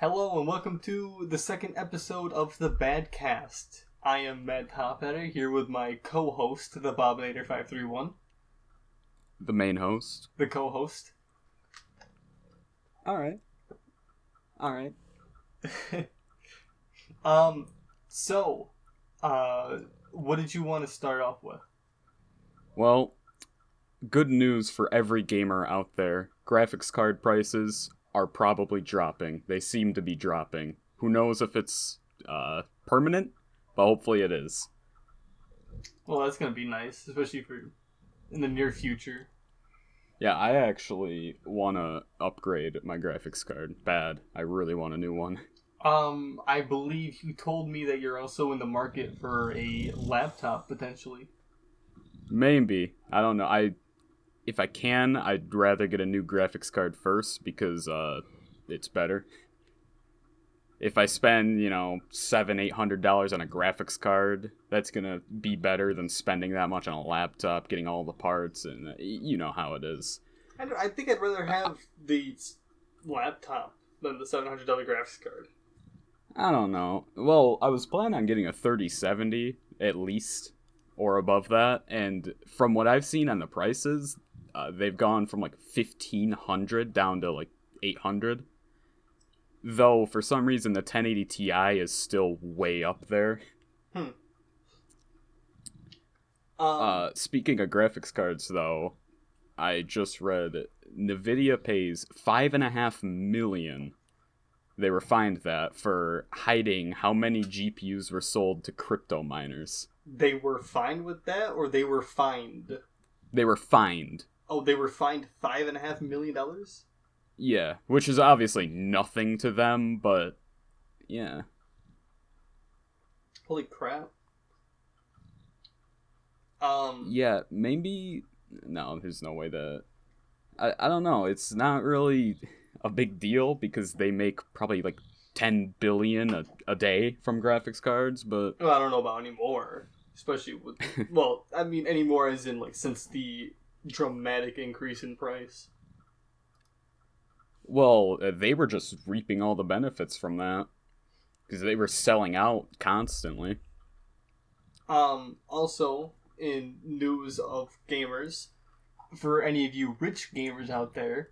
Hello and welcome to the second episode of the Badcast. I am Matt Topheader here with my co-host, the Bobinator531. The main host. The co-host. Alright. What did you want to start off with? Well, good news for every gamer out there. Graphics card prices are probably dropping. They seem to be dropping. Who knows if it's permanent, but hopefully it is. Well, that's going to be nice, especially for in the near future. Yeah, I actually want to upgrade my graphics card. Bad. I really want a new one. I believe you told me that you're also in the market for a laptop, potentially. Maybe. I don't know. If I can, I'd rather get a new graphics card first because it's better. If I spend, $700-800 on a graphics card, that's gonna be better than spending that much on a laptop, getting all the parts, and you know how it is. I think I'd rather have the laptop than the $700 graphics card. I don't know. Well, I was planning on getting a 3070 at least, or above that, and from what I've seen on the prices, they've gone from like $1,500 down to like $800. Though for some reason the 1080 Ti is still way up there. Speaking of graphics cards, though, I just read Nvidia pays $5.5 million. They were fined that for hiding how many GPUs were sold to crypto miners. They were fined with that, or they were fined? They were fined. Oh, they were fined $5.5 million? Yeah, which is obviously nothing to them, but yeah. Holy crap. Yeah, maybe... No, there's no way that... I don't know, it's not really a big deal because they make probably like $10 billion a day from graphics cards, but... Well, I don't know about anymore. Especially with... well, I mean anymore as in like since the dramatic increase in price. Well, they were just reaping all the benefits from that. Because they were selling out constantly. Also, in news of gamers, for any of you rich gamers out there,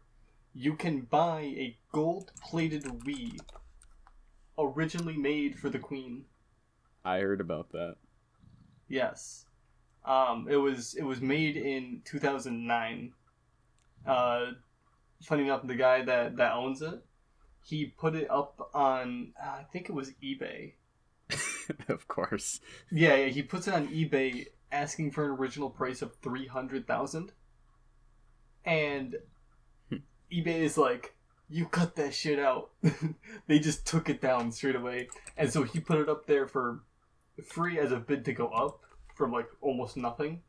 you can buy a gold-plated Wii originally made for the Queen. I heard about that. Yes. It was made in 2009. Funny enough, the guy that owns it, he put it up on, I think it was eBay. Of course. Yeah, he puts it on eBay asking for an original price of $300,000. And eBay is like, you cut that shit out. They just took it down straight away. And so he put it up there for free as a bid to go up from like almost nothing.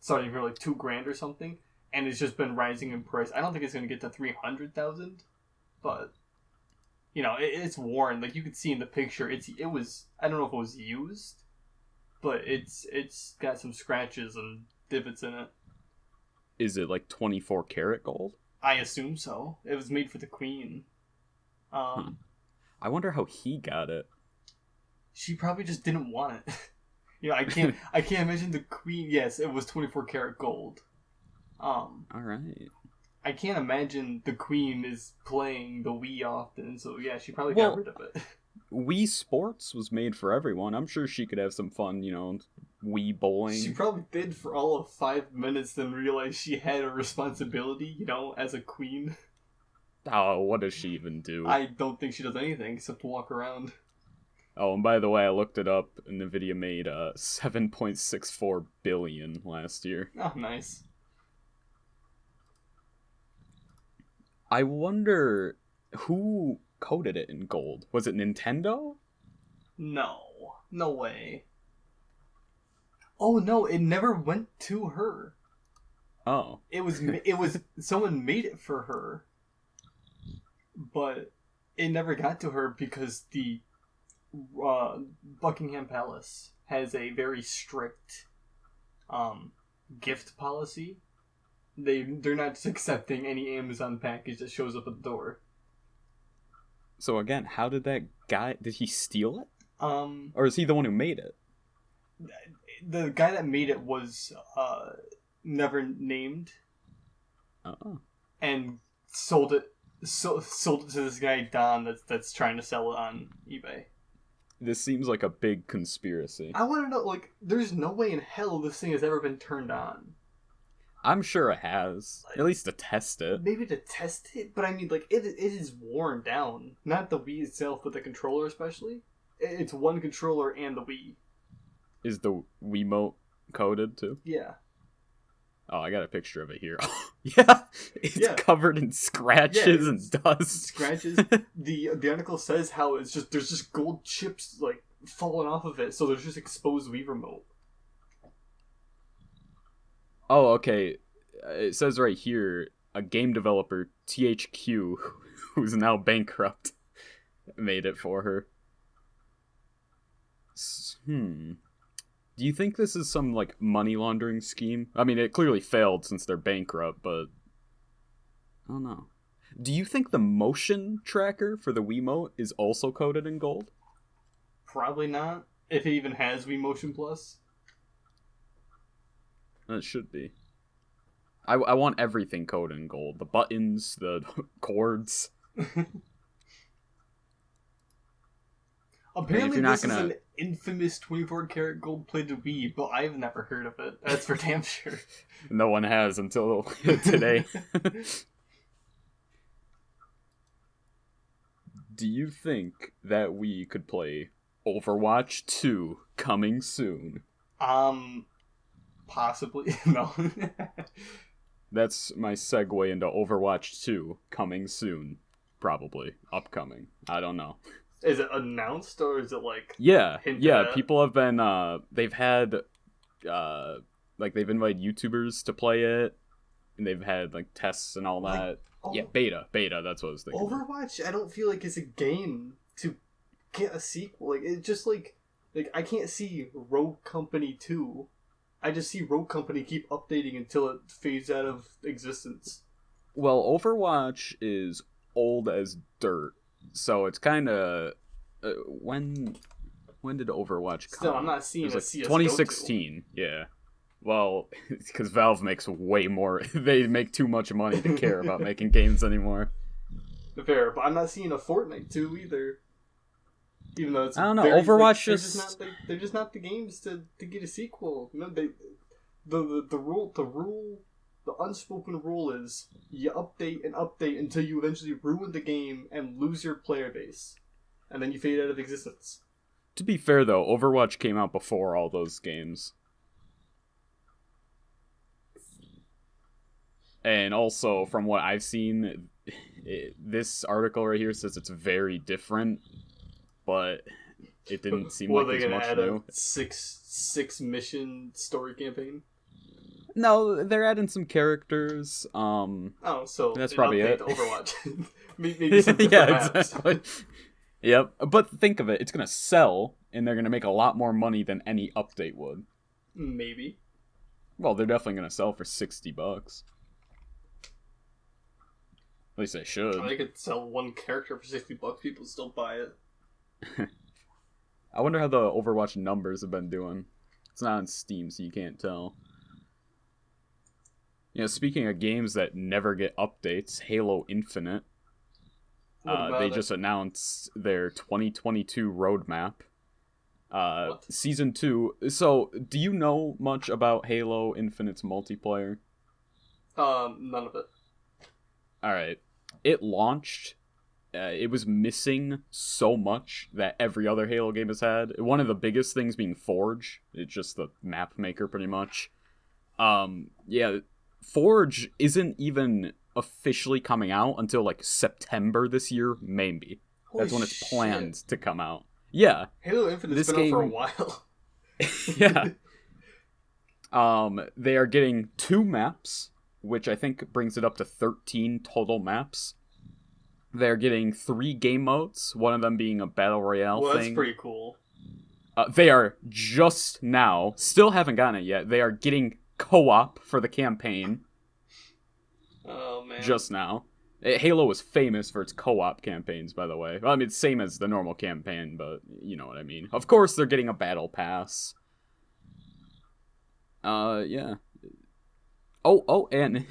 Starting from like $2,000 or something. And it's just been rising in price. I don't think it's going to get to 300,000, but it's worn. Like you could see in the picture, it was. I don't know if it was used, but it's got some scratches and divots in it. Is it like 24 karat gold? I assume so. It was made for the Queen. I wonder how he got it. She probably just didn't want it. I can't imagine the Queen. Yes, it was 24 karat gold. All right. I can't imagine the Queen is playing the Wii often, so yeah, she probably got rid of it. Wii Sports was made for everyone. I'm sure she could have some fun, Wii bowling. She probably did for all of 5 minutes, then realized she had a responsibility, as a queen. Oh, what does she even do? I don't think she does anything except walk around. Oh, and by the way, I looked it up, and Nvidia made $7.64 billion last year. Oh, nice. I wonder who coded it in gold. Was it Nintendo? No way. Oh no, it never went to her. Oh, it was someone made it for her, but it never got to her because the Buckingham Palace has a very strict gift policy. They're not just accepting any Amazon package that shows up at the door. So again, how did that guy? Did he steal it? Um, Or is he the one who made it? the guy that made it was never named Oh. and sold it. Sold it to this guy Don that's trying to sell it on eBay. This seems like a big conspiracy. I want to know, like, there's no way in hell this thing has ever been turned on. I'm sure it has. At least to test it. Maybe to test it, but I mean, like, it is worn down. Not the Wii itself, but the controller especially. It's one controller and the Wii. Is the Wiimote coded too? Yeah. Oh, I got a picture of it here. Yeah, it's covered in scratches and dust. Scratches. The article says how it's just there's just gold chips like falling off of it, so there's just exposed Wii remote. Oh, okay. It says right here, a game developer, THQ, who's now bankrupt, made it for her. Do you think this is some, like, money laundering scheme? I mean, it clearly failed since they're bankrupt, but I don't know. Do you think the motion tracker for the Wiimote is also coated in gold? Probably not. If it even has Wii Motion Plus. It should be. I want everything coated in gold. The buttons, the cords. Apparently this is an infamous 24-karat gold-plated Wii, but I've never heard of it. That's for damn sure. No one has until today. Do you think that we could play Overwatch 2 coming soon? Possibly. No. That's my segue into Overwatch 2 coming soon. Probably. Upcoming. I don't know. Is it announced or is it like hinted at? People have been they've had like they've invited YouTubers to play it and they've had like tests and all that. Beta, that's what I was thinking. Overwatch, I don't feel like it's a game to get a sequel. Like it's just like I can't see Rogue Company 2. I just see Rogue Company keep updating until it fades out of existence. Well, Overwatch is old as dirt. So it's kind of when did Overwatch come? Still, I'm not seeing it was a like 2016. Yeah. Well, because Valve makes way more. They make too much money to care about making games anymore. Fair, but I'm not seeing a Fortnite 2 either. Even though it's I don't know. Overwatch they're just not the games to get a sequel. You know, the unspoken rule is you update and update until you eventually ruin the game and lose your player base. And then you fade out of existence. To be fair, though, Overwatch came out before all those games. And also, from what I've seen, this article right here says it's very different, but it didn't seem like there's much new. A six mission story campaign? No, they're adding some characters. So that's probably it. Overwatch. Maybe some different maps. Exactly. Yep, but think of it. It's gonna sell, and they're gonna make a lot more money than any update would. Maybe. Well, they're definitely gonna sell for $60. At least they should. They could sell one character for $60. People still buy it. I wonder how the Overwatch numbers have been doing. It's not on Steam, so you can't tell. You know, speaking of games that never get updates, Halo Infinite. They just announced their 2022 roadmap. Season 2. So, do you know much about Halo Infinite's multiplayer? None of it. Alright. It launched. It was missing so much that every other Halo game has had. One of the biggest things being Forge. It's just the map maker, pretty much. Forge isn't even officially coming out until like September this year, maybe. That's when it's planned to come out. Yeah. Halo Infinite's been out for a while. Yeah. They are getting 2 maps, which I think brings it up to 13 total maps. They're getting 3 game modes, one of them being a battle royale thing. That's pretty cool. They are just now, still haven't gotten it yet, they are getting co-op for the campaign. Oh, man. Just now. Halo is famous for its co-op campaigns, by the way. Well, I mean, it's same as the normal campaign, but you know what I mean. Of course, they're getting a battle pass. Yeah. And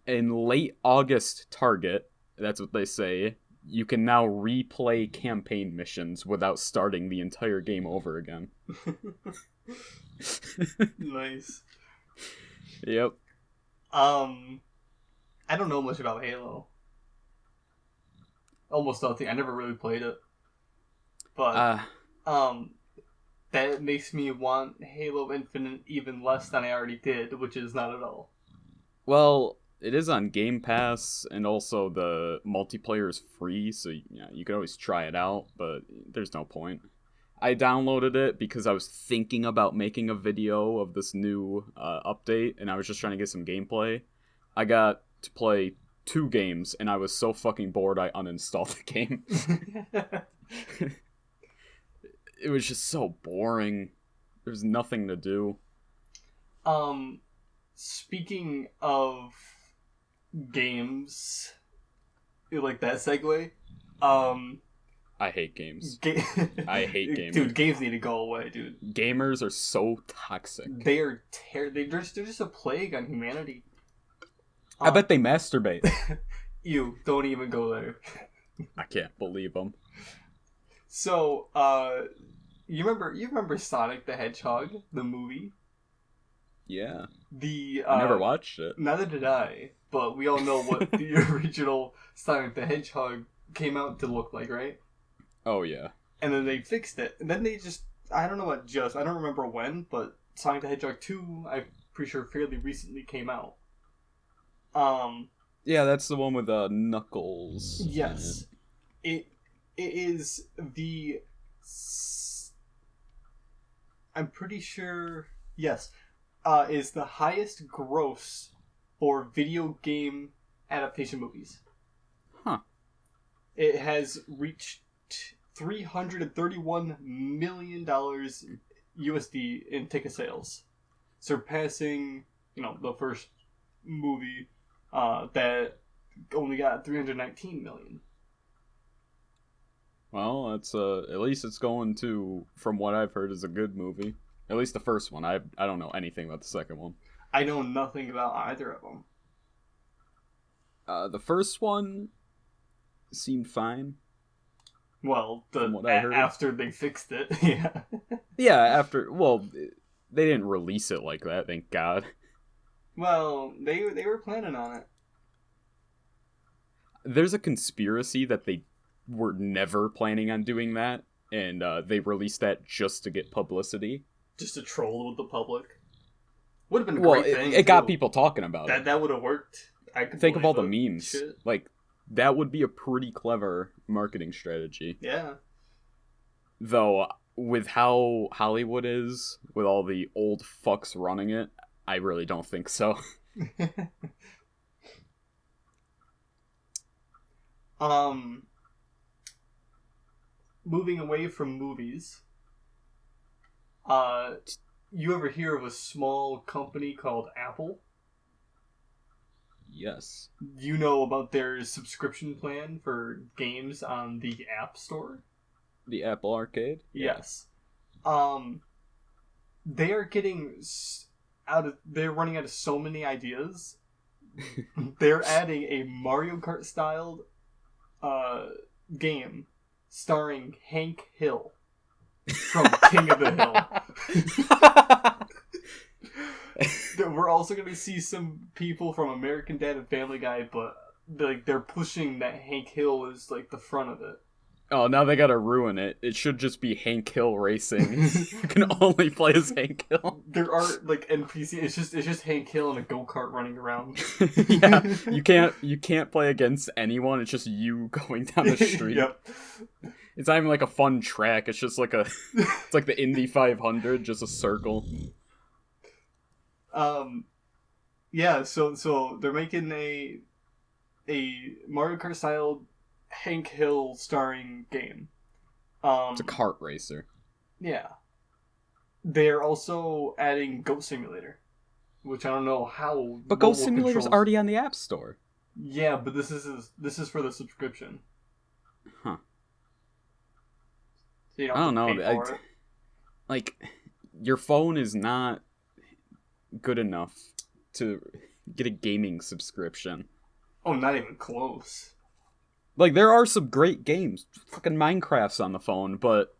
in late August Target, that's what they say, you can now replay campaign missions without starting the entire game over again. Nice. Yep. I don't know much about Halo. Almost nothing. I never really played it. But, that makes me want Halo Infinite even less than I already did, which is not at all. Well, it is on Game Pass, and also the multiplayer is free, so yeah, you could always try it out, but there's no point. I downloaded it because I was thinking about making a video of this new update, and I was just trying to get some gameplay. I got to play 2 games, and I was so fucking bored I uninstalled the game. It was just so boring. There was nothing to do. Speaking of games, you like that segue? I hate games. I hate gamers. Dude, games need to go away, dude. Gamers are so toxic. They are they're just a plague on humanity. I bet they masturbate. You don't even go there. I can't believe them. So, you remember Sonic the Hedgehog, the movie? Yeah. I never watched it. Neither did I, but we all know what the original Sonic the Hedgehog came out to look like, right? Oh, yeah. And then they fixed it. And then they I don't remember when, but Sonic the Hedgehog 2, I'm pretty sure fairly recently came out. Yeah, that's the one with Knuckles. Yes. It is I'm pretty sure, yes, is the highest gross for video game adaptation movies. Huh. It has reached $331 million USD in ticket sales, surpassing, the first movie that only got 319 million. Well, that's at least it's going to, from what I've heard, is a good movie. At least the first one. I don't know anything about the second one. I know nothing about either of them. The first one seemed fine. Well, heard. After they fixed it, yeah. Yeah, they didn't release it like that, thank God. Well, they were planning on it. There's a conspiracy that they were never planning on doing that, and they released that just to get publicity. Just to troll with the public. Would have been a great thing. It got people talking about it. That would have worked. I could think of all the memes. Shit. Like, that would be a pretty clever marketing strategy. Yeah. Though, with how Hollywood is, with all the old fucks running it, I really don't think so. Moving away from movies, you ever hear of a small company called Apple? Yes. You know about their subscription plan for games on the App Store? The Apple Arcade? Yes. They are getting they're running out of so many ideas. They're adding a Mario Kart styled game starring Hank Hill from King of the Hill. We're also going to see some people from American Dad and Family Guy, but they're pushing that Hank Hill is like the front of it. Oh, now they gotta ruin it. It should just be Hank Hill Racing. You can only play as Hank Hill. There are like NPC. It's just Hank Hill in a go-kart running around. Yeah, you can't play against anyone. It's just you going down the street. Yep. It's not even like a fun track. It's just like it's like the Indy 500, just a circle. Yeah. So they're making a Mario Kart style Hank Hill starring game. It's a kart racer. Yeah. They're also adding Goat Simulator, which I don't know how. But Goat Simulator's already on the App Store. Yeah, but this is for the subscription. Huh. So you don't I have don't to know. pay for it. Like, your phone is not good enough to get a gaming subscription. Oh, not even close. Like, there are some great games. Fucking Minecraft's on the phone, but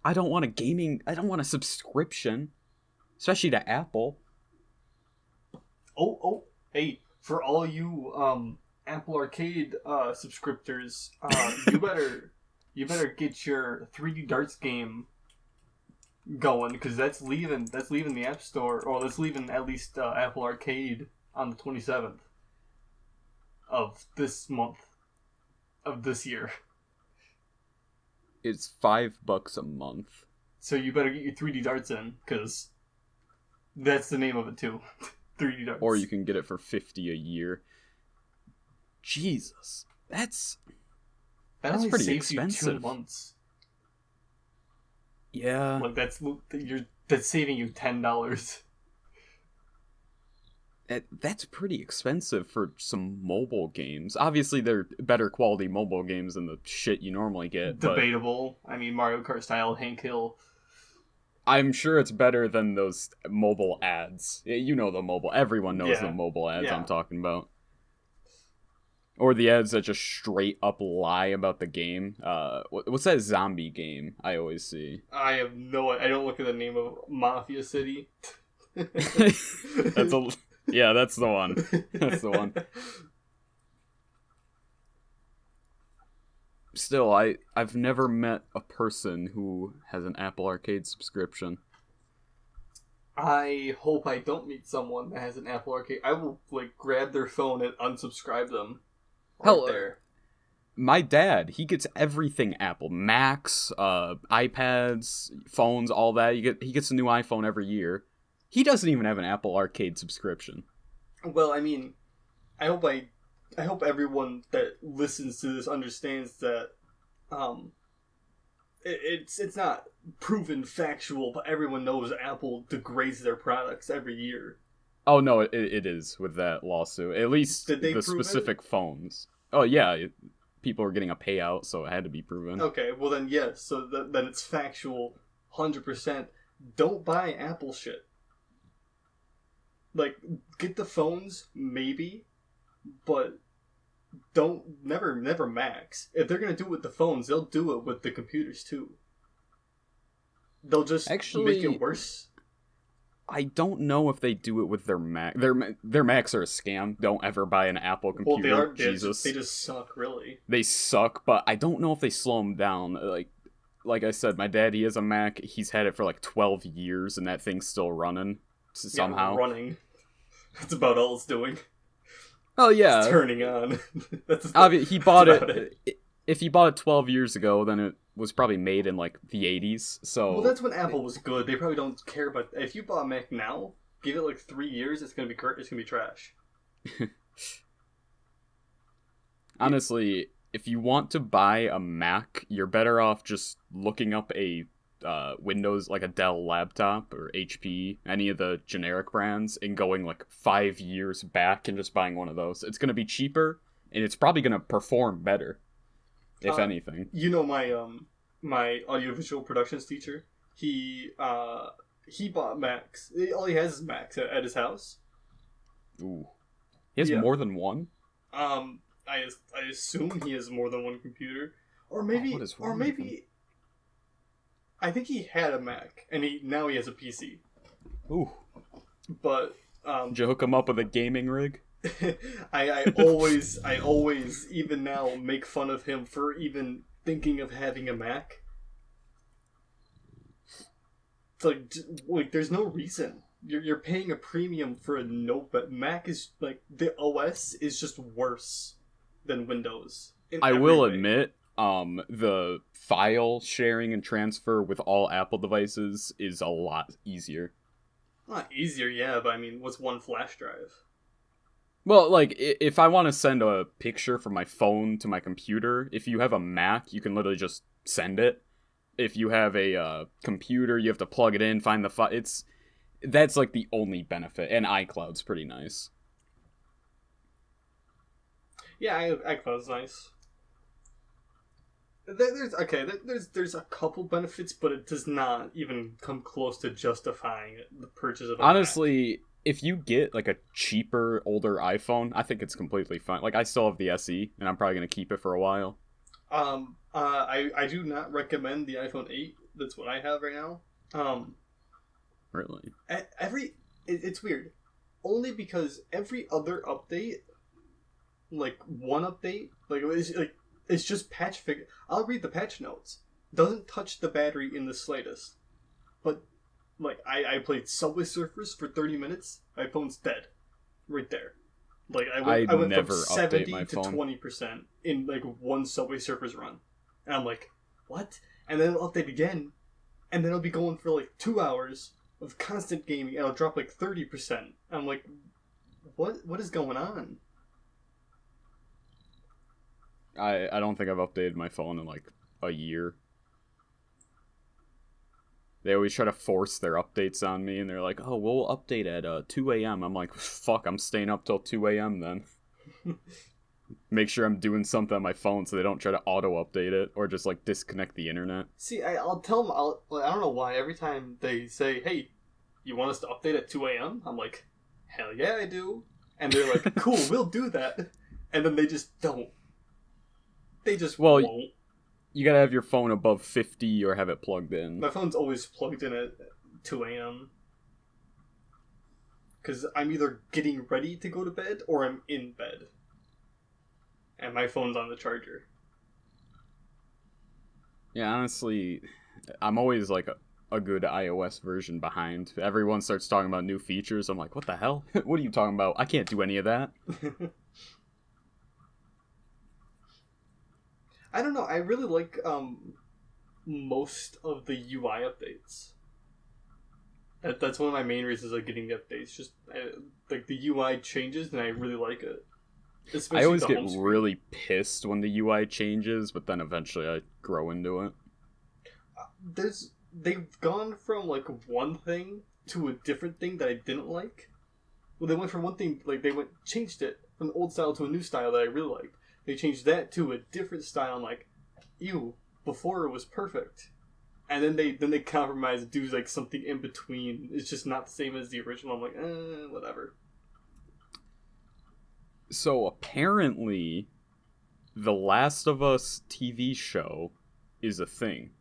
I don't want a subscription. Especially to Apple. Oh, hey, for all you Apple Arcade subscriptors, you better get your 3D darts game going, because that's leaving the App Store, or that's leaving at least Apple Arcade on the 27th of this month of this year. It's $5 a month. So you better get your 3D darts in, because that's the name of it too. 3D darts. Or you can get it for $50 a year. Jesus, that's only pretty saves expensive. you 2 months. Yeah. Like that's saving you $10. That's pretty expensive for some mobile games. Obviously, they're better quality mobile games than the shit you normally get. Debatable. I mean, Mario Kart style Hank Hill. I'm sure it's better than those mobile ads. You know the mobile. Everyone knows the mobile ads I'm talking about. Or the ads that just straight up lie about the game. What's that zombie game I always see? I have I don't look at the name of Mafia City. Yeah, that's the one. That's the one. Still, I've never met a person who has an Apple Arcade subscription. I hope I don't meet someone that has an Apple Arcade. I will grab their phone and unsubscribe them. Hell, there. My dad, he gets everything Apple. Macs, iPads, phones, all that. He gets a new iPhone every year. He doesn't even have an Apple Arcade subscription. Well, I mean, I hope everyone that listens to this understands that it's not proven factual, but everyone knows Apple degrades their products every year. Oh no, it is with that lawsuit. At least the specific phones. Oh yeah, people are getting a payout, so it had to be proven. Okay, well then yes, so then it's factual, 100%. Don't buy Apple shit. Like, get the phones, maybe, but never Macs. If they're gonna do it with the phones, they'll do it with the computers too. They'll just make it worse. I don't know if they do it with their Mac. Their Macs are a scam. Don't ever buy an Apple computer. Well, they are. Jesus. They just suck, really. They suck, but I don't know if they slow them down. Like I said, my dad, he has a Mac. He's had it for 12 years, and that thing's still running somehow. Yeah, running. That's about all it's doing. Oh yeah, it's turning on. He bought it. If he bought it 12 years ago, then it was probably made in the 80s. So well, that's when Apple was good. They probably don't care about. If you bought a Mac now, give it 3 years, it's gonna be trash. Honestly, if you want to buy a Mac, you're better off just looking up a Windows, like a Dell laptop or HP, any of the generic brands, and going 5 years back and just buying one of those. It's gonna be cheaper, and it's probably gonna perform better. If anything, my audiovisual productions teacher, he bought Macs. All he has is Macs at his house. Ooh, he has more than one. I assume he has more than one computer, or maybe I think he had a Mac and now he has a PC. Ooh, but did you hook him up with a gaming rig? I always even now make fun of him for even thinking of having a Mac. It's there's no reason. You're paying a premium for a notebook. Mac is the OS is just worse than Windows. I will admit, the file sharing and transfer with all Apple devices is a lot easier. Not easier, yeah, but I mean, what's one flash drive? Well, if I want to send a picture from my phone to my computer, if you have a Mac, you can literally just send it. If you have a computer, you have to plug it in, find the file. That's the only benefit, and iCloud's pretty nice. Yeah, I thought it was nice. There's a couple benefits, but it does not even come close to justifying the purchase of a Mac. Honestly, if you get like a cheaper, older iPhone, I think it's completely fine. Like I still have the SE, and I'm probably gonna keep it for a while. I do not recommend the iPhone 8. That's what I have right now. Really? It's weird, only because every other update, like one update, it's just patch fix. I'll read the patch notes. Doesn't touch the battery in the slightest. But like I played Subway Surfers for 30 minutes. My phone's dead, right there. Like I went never from update 70 my to phone. 20% in like one Subway Surfers run, and I'm like, what? And then it'll update again, and then it'll be going for like 2 hours of constant gaming, and it'll drop like 30%. I'm like, what is going on? I don't think I've updated my phone in like a year. They always try to force their updates on me, and they're like, "Oh, we'll update at 2 a.m." I'm like, "Fuck, I'm staying up till 2 a.m. then." Make sure I'm doing something on my phone so they don't try to auto-update it or just like disconnect the internet. See, I'll tell them. I don't know why. Every time they say, "Hey, you want us to update at 2 a.m.?" I'm like, "Hell yeah, I do." And they're like, "Cool, we'll do that." And then they just don't. They just won't. You gotta have your phone above 50 or have it plugged in. My phone's always plugged in at 2 a.m. Because I'm either getting ready to go to bed or I'm in bed. And my phone's on the charger. Yeah, honestly, I'm always like a good iOS version behind. Everyone starts talking about new features. I'm like, what the hell? What are you talking about? I can't do any of that. I don't know. I really like most of the UI updates. That's one of my main reasons of getting the updates. Just like the UI changes, and I really like it. Especially I always get really pissed when the UI changes, but then eventually I grow into it. They've gone from like one thing to a different thing that I didn't like. Well, they went from one thing, like changed it from the old style to a new style that I really liked. They changed that to a different style. I'm like, ew, before it was perfect. And then they compromise and do like something in between. It's just not the same as the original. I'm like, whatever. So apparently, The Last of Us TV show is a thing.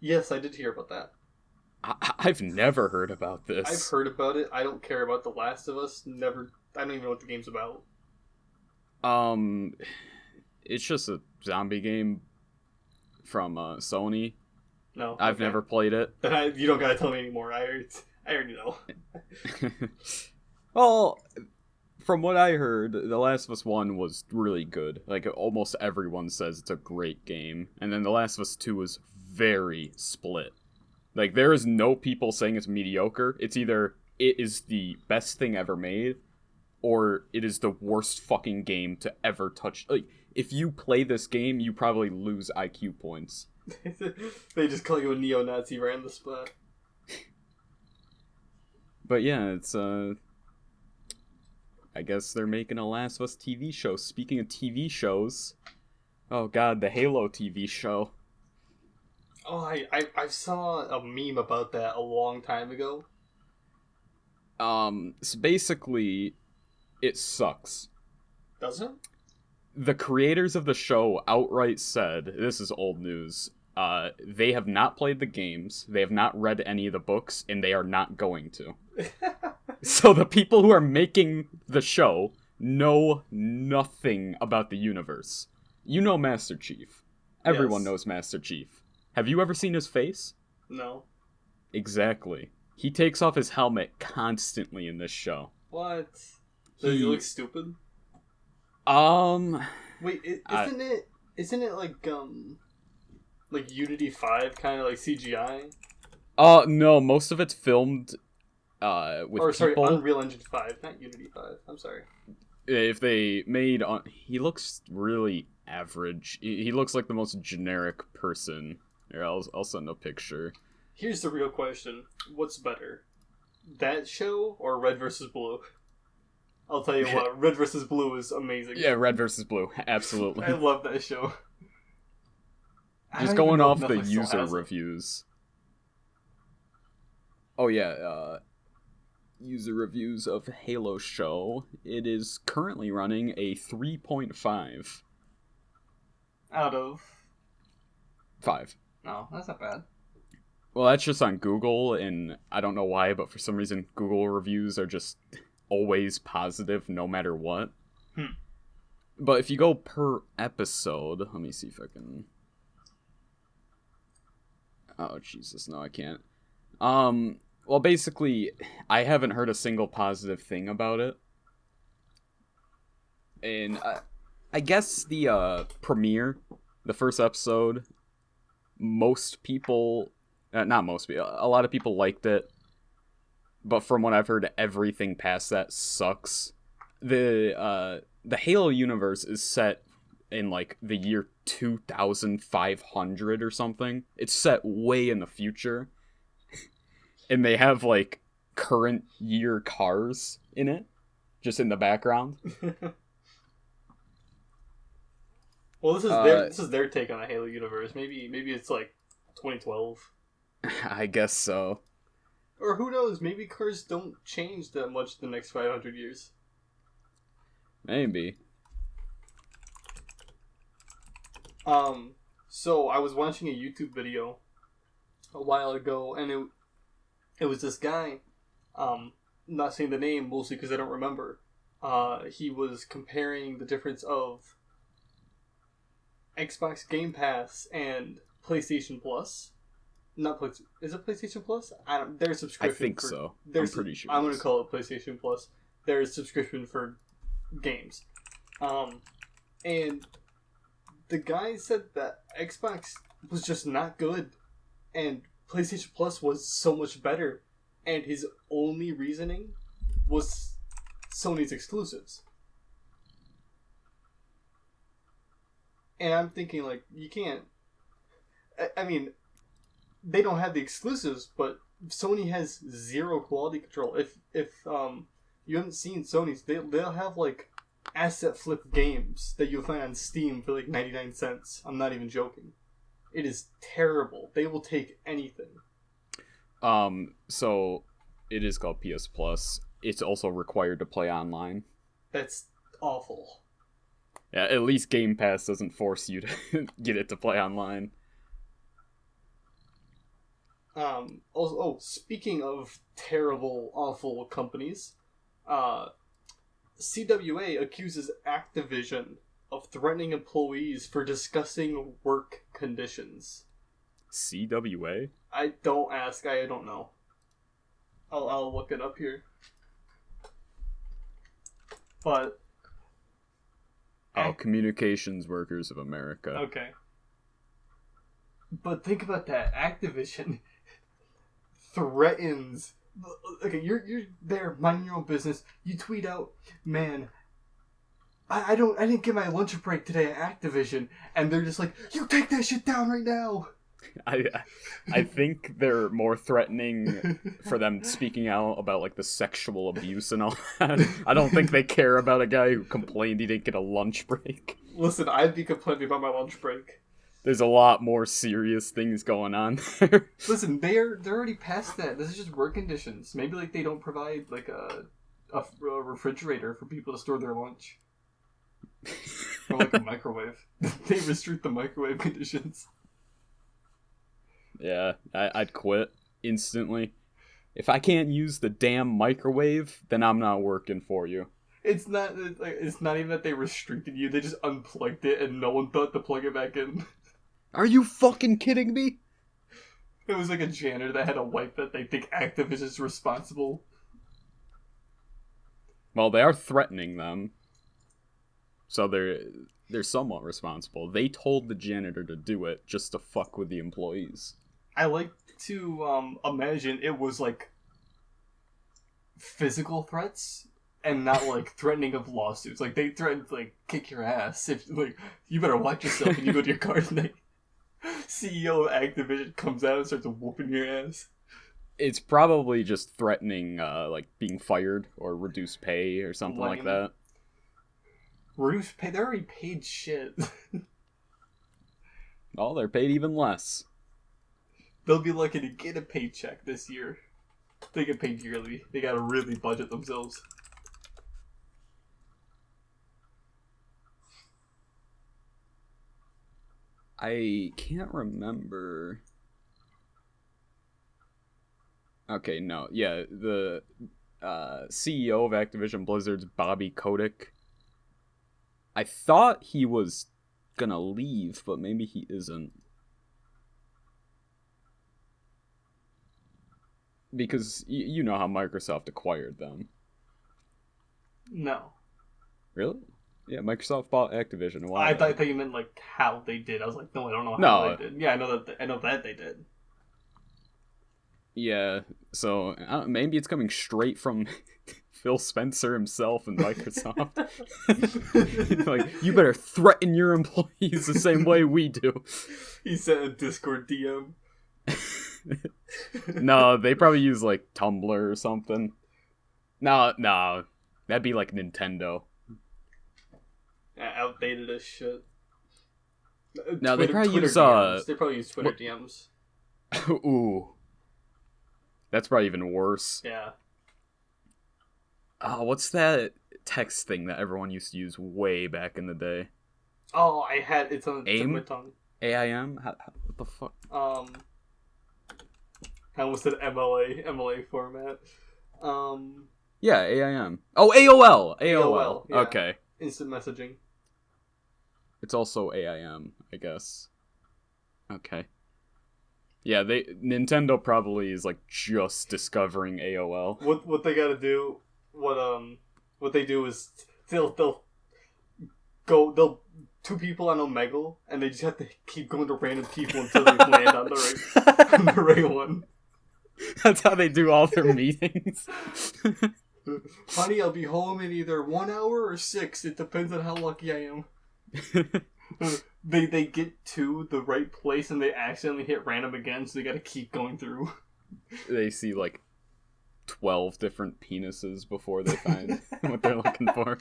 Yes, I did hear about that. I've never heard about this. I've heard about it. I don't care about The Last of Us. Never. I don't even know what the game's about. It's just a zombie game from Sony. No, I've never played it. Then you don't gotta tell me anymore. I already know. Well, from what I heard, The Last of Us 1 was really good. Like, almost everyone says it's a great game. And then The Last of Us 2 was very split. Like, there is no people saying it's mediocre. It's either it is the best thing ever made, or it is the worst fucking game to ever touch. Like, if you play this game, you probably lose IQ points. They just call you a neo-Nazi right on the spot. But yeah, it's, I guess they're making a Last of Us TV show. Speaking of TV shows, oh god, the Halo TV show. Oh, I saw a meme about that a long time ago. So basically, it sucks. Does it? The creators of the show outright said, this is old news, they have not played the games, they have not read any of the books, and they are not going to. So the people who are making the show know nothing about the universe. You know Master Chief. Everyone knows Master Chief. Have you ever seen his face? No. Exactly. He takes off his helmet constantly in this show. What? Does he look stupid? Wait, isn't it like Unity 5 kind of like CGI? No, most of it's filmed with people. Unreal Engine 5, not Unity 5. I'm sorry. If they made he looks really average. He looks like the most generic person. Here, I'll send a picture. Here's the real question: what's better, that show or Red vs. Blue? I'll tell you what, Red vs. Blue is amazing. Yeah, Red versus Blue. Absolutely. I love that show. Just going off the user reviews. Oh yeah, user reviews of Halo show. It is currently running a 3.5 out of 5. No, that's not bad. Well, that's just on Google, and I don't know why, but for some reason Google reviews are just always positive no matter what. But if you go per episode, let me see if I can... Oh, Jesus, no, I can't. Well, basically, I haven't heard a single positive thing about it. And I guess the premiere, the first episode, most people... not most people, a lot of people liked it. But from what I've heard, everything past that sucks. The Halo universe is set in, like, the year 2500 or something. It's set way in the future. And they have, like, current year cars in it. Just in the background. Well, this is their take on the Halo universe. Maybe it's, like, 2012. I guess so. Or who knows, maybe cars don't change that much the next 500 years. Maybe. So I was watching a YouTube video a while ago, and it was this guy, not saying the name, mostly because I don't remember. He was comparing the difference of Xbox Game Pass and PlayStation Plus. Is it PlayStation Plus? There's subscription. I think so. I'm pretty sure. I'm going to call it PlayStation Plus. There's subscription for games. And the guy said that Xbox was just not good, and PlayStation Plus was so much better, and his only reasoning was Sony's exclusives. And I'm thinking, like, you can't... I mean... They don't have the exclusives, but Sony has zero quality control. If you haven't seen Sony's, they'll have like asset flip games that you'll find on Steam for like 99 cents. I'm not even joking. It is terrible. They will take anything. So it is called PS Plus. It's also required to play online. That's awful. Yeah, at least Game Pass doesn't force you to get it to play online. Also, speaking of terrible, awful companies, CWA accuses Activision of threatening employees for discussing work conditions. CWA? Don't ask, I don't know. I'll look it up here. But... Communications Workers of America. Okay. But think about that. Activision threatens... Okay, you're there minding your own business. You tweet out, man, I didn't get my lunch break today at Activision, and they're just like, you take that shit down right now. I think they're more threatening for them speaking out about like the sexual abuse and all that. I don't think they care about a guy who complained he didn't get a lunch break. Listen, I'd be complaining about my lunch break. There's a lot more serious things going on there. Listen, they're already past that. This is just work conditions. Maybe like they don't provide like a refrigerator for people to store their lunch. Or like a microwave. They restrict the microwave conditions. Yeah, I'd quit instantly. If I can't use the damn microwave, then I'm not working for you. It's not even that they restricted you. They just unplugged it and no one thought to plug it back in. Are you fucking kidding me? It was like a janitor that had a wipe that they think Activision's responsible. Well, they are threatening them. So they're somewhat responsible. They told the janitor to do it just to fuck with the employees. I like to imagine it was like physical threats and not like threatening of lawsuits. Like they threatened to like kick your ass if like you better watch yourself when you go to your car tonight. CEO of Activision comes out and starts whooping your ass. It's probably just threatening, like, being fired or reduced pay or something like that. Reduced pay? They already paid shit. Oh, they're paid even less. They'll be lucky to get a paycheck this year. They get paid yearly. They gotta really budget themselves. I can't remember. Okay, no. Yeah, the CEO of Activision Blizzard's Bobby Kotick. I thought he was gonna leave, but maybe he isn't. Because you know how Microsoft acquired them. No. Really? Yeah, Microsoft bought Activision. I thought you meant like how they did. I was like, no, I don't know how they did. Yeah, I know that they did. Yeah, so maybe it's coming straight from Phil Spencer himself and Microsoft. Like, you better threaten your employees the same way we do. He sent a Discord DM. No, they probably use like Tumblr or something. No, that'd be like Nintendo. Outdated as shit. No, they probably use DMs. They probably use Twitter DMs. Ooh, that's probably even worse. Yeah. Oh, what's that text thing that everyone used to use way back in the day? Oh, it's on the tip of my tongue. AIM? What the fuck? I almost said MLA format. Yeah, AIM. Oh, AOL. AOL, yeah. Okay. Instant messaging. It's also AIM, I guess. Okay. Yeah, Nintendo probably is like just discovering AOL. What they gotta do? What they do is they'll two people on Omegle, and they just have to keep going to random people until they land on the right one. That's how they do all their meetings. Honey, I'll be home in either 1 hour or 6. It depends on how lucky I am. They get to the right place and they accidentally hit random again, so they gotta keep going through. They see like 12 different penises before they find what they're looking for.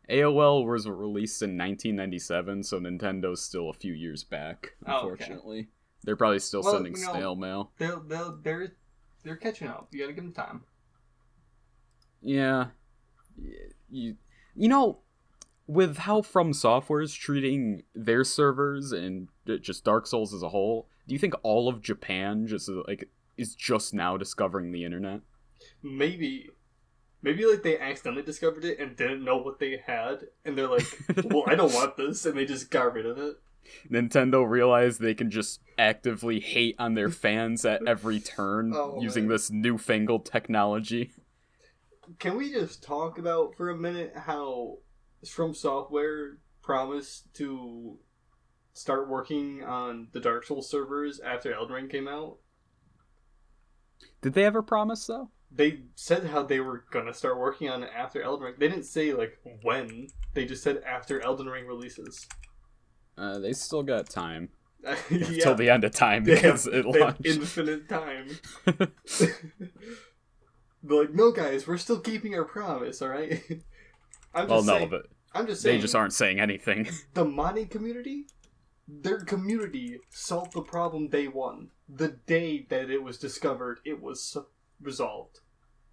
AOL was released in 1997, so Nintendo's still a few years back, unfortunately. Okay. They're probably still sending snail mail. They're catching up. You gotta give them time. Yeah. You know, with how From Software is treating their servers and just Dark Souls as a whole, do you think all of Japan is just now discovering the internet? Maybe like they accidentally discovered it and didn't know what they had, and they're like, well, I don't want this, and they just got rid of it. Nintendo realized they can just actively hate on their fans at every turn using this newfangled technology. Can we just talk about for a minute how From Software promised to start working on the Dark Souls servers after Elden Ring came out? Did they ever promise, though? They said how they were gonna start working on it after Elden Ring. They didn't say, like, when. They just said after Elden Ring releases. They still got time. Till the end of time because it launched. They have infinite time. They're like, no, guys, we're still keeping our promise, alright? I'm just saying, they just aren't saying anything. The modding community, their community solved the problem day one. The day that it was discovered, it was resolved.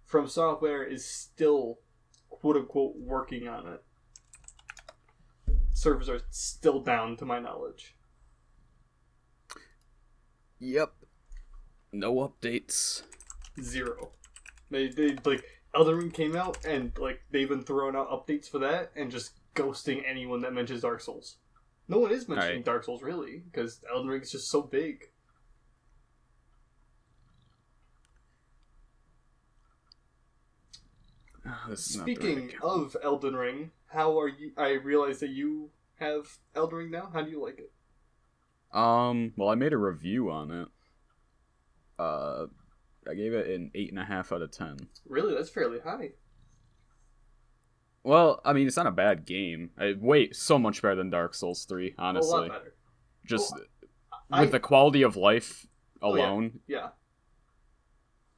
From Software is still, quote-unquote, working on it. Servers are still down, to my knowledge. Yep. No updates. Zero. They like, Elden Ring came out, and, like, they've been throwing out updates for that, and just ghosting anyone that mentions Dark Souls. No one is mentioning Dark Souls, really, because Elden Ring is just so big. Speaking of Elden Ring, how are you? I realize that you have Elden Ring now. How do you like it? Well, I made a review on it. I gave it an 8.5 out of 10. Really? That's fairly high. Well, I mean, it's not a bad game. So much better than Dark Souls 3, honestly. A lot better. Just with the quality of life alone. Yeah.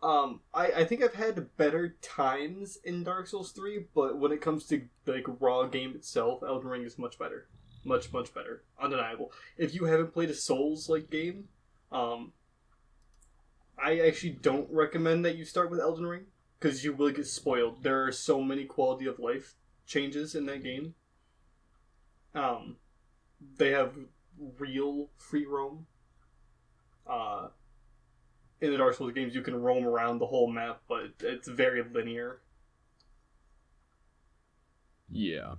I think I've had better times in Dark Souls 3, but when it comes to like raw game itself, Elden Ring is much better. Much better. Undeniable. If you haven't played a Souls-like game, I actually don't recommend that you start with Elden Ring, because you will get spoiled. There are so many quality of life changes in that game. They have real free roam. In the Dark Souls games, you can roam around the whole map, but it's very linear. Yeah.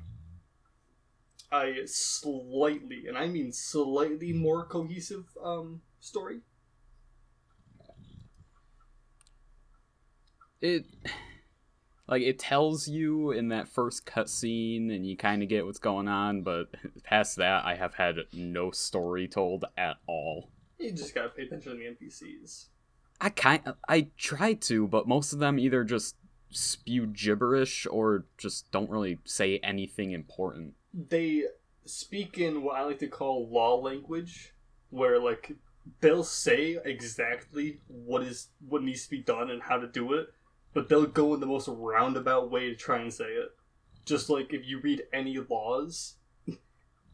A slightly, and I mean slightly more cohesive story. It tells you in that first cutscene, and you kind of get what's going on, but past that, I have had no story told at all. You just gotta pay attention to the NPCs. I try to, but most of them either just spew gibberish or just don't really say anything important. They speak in what I like to call law language, where like they'll say exactly what needs to be done and how to do it, but they'll go in the most roundabout way to try and say it. Just like if you read any laws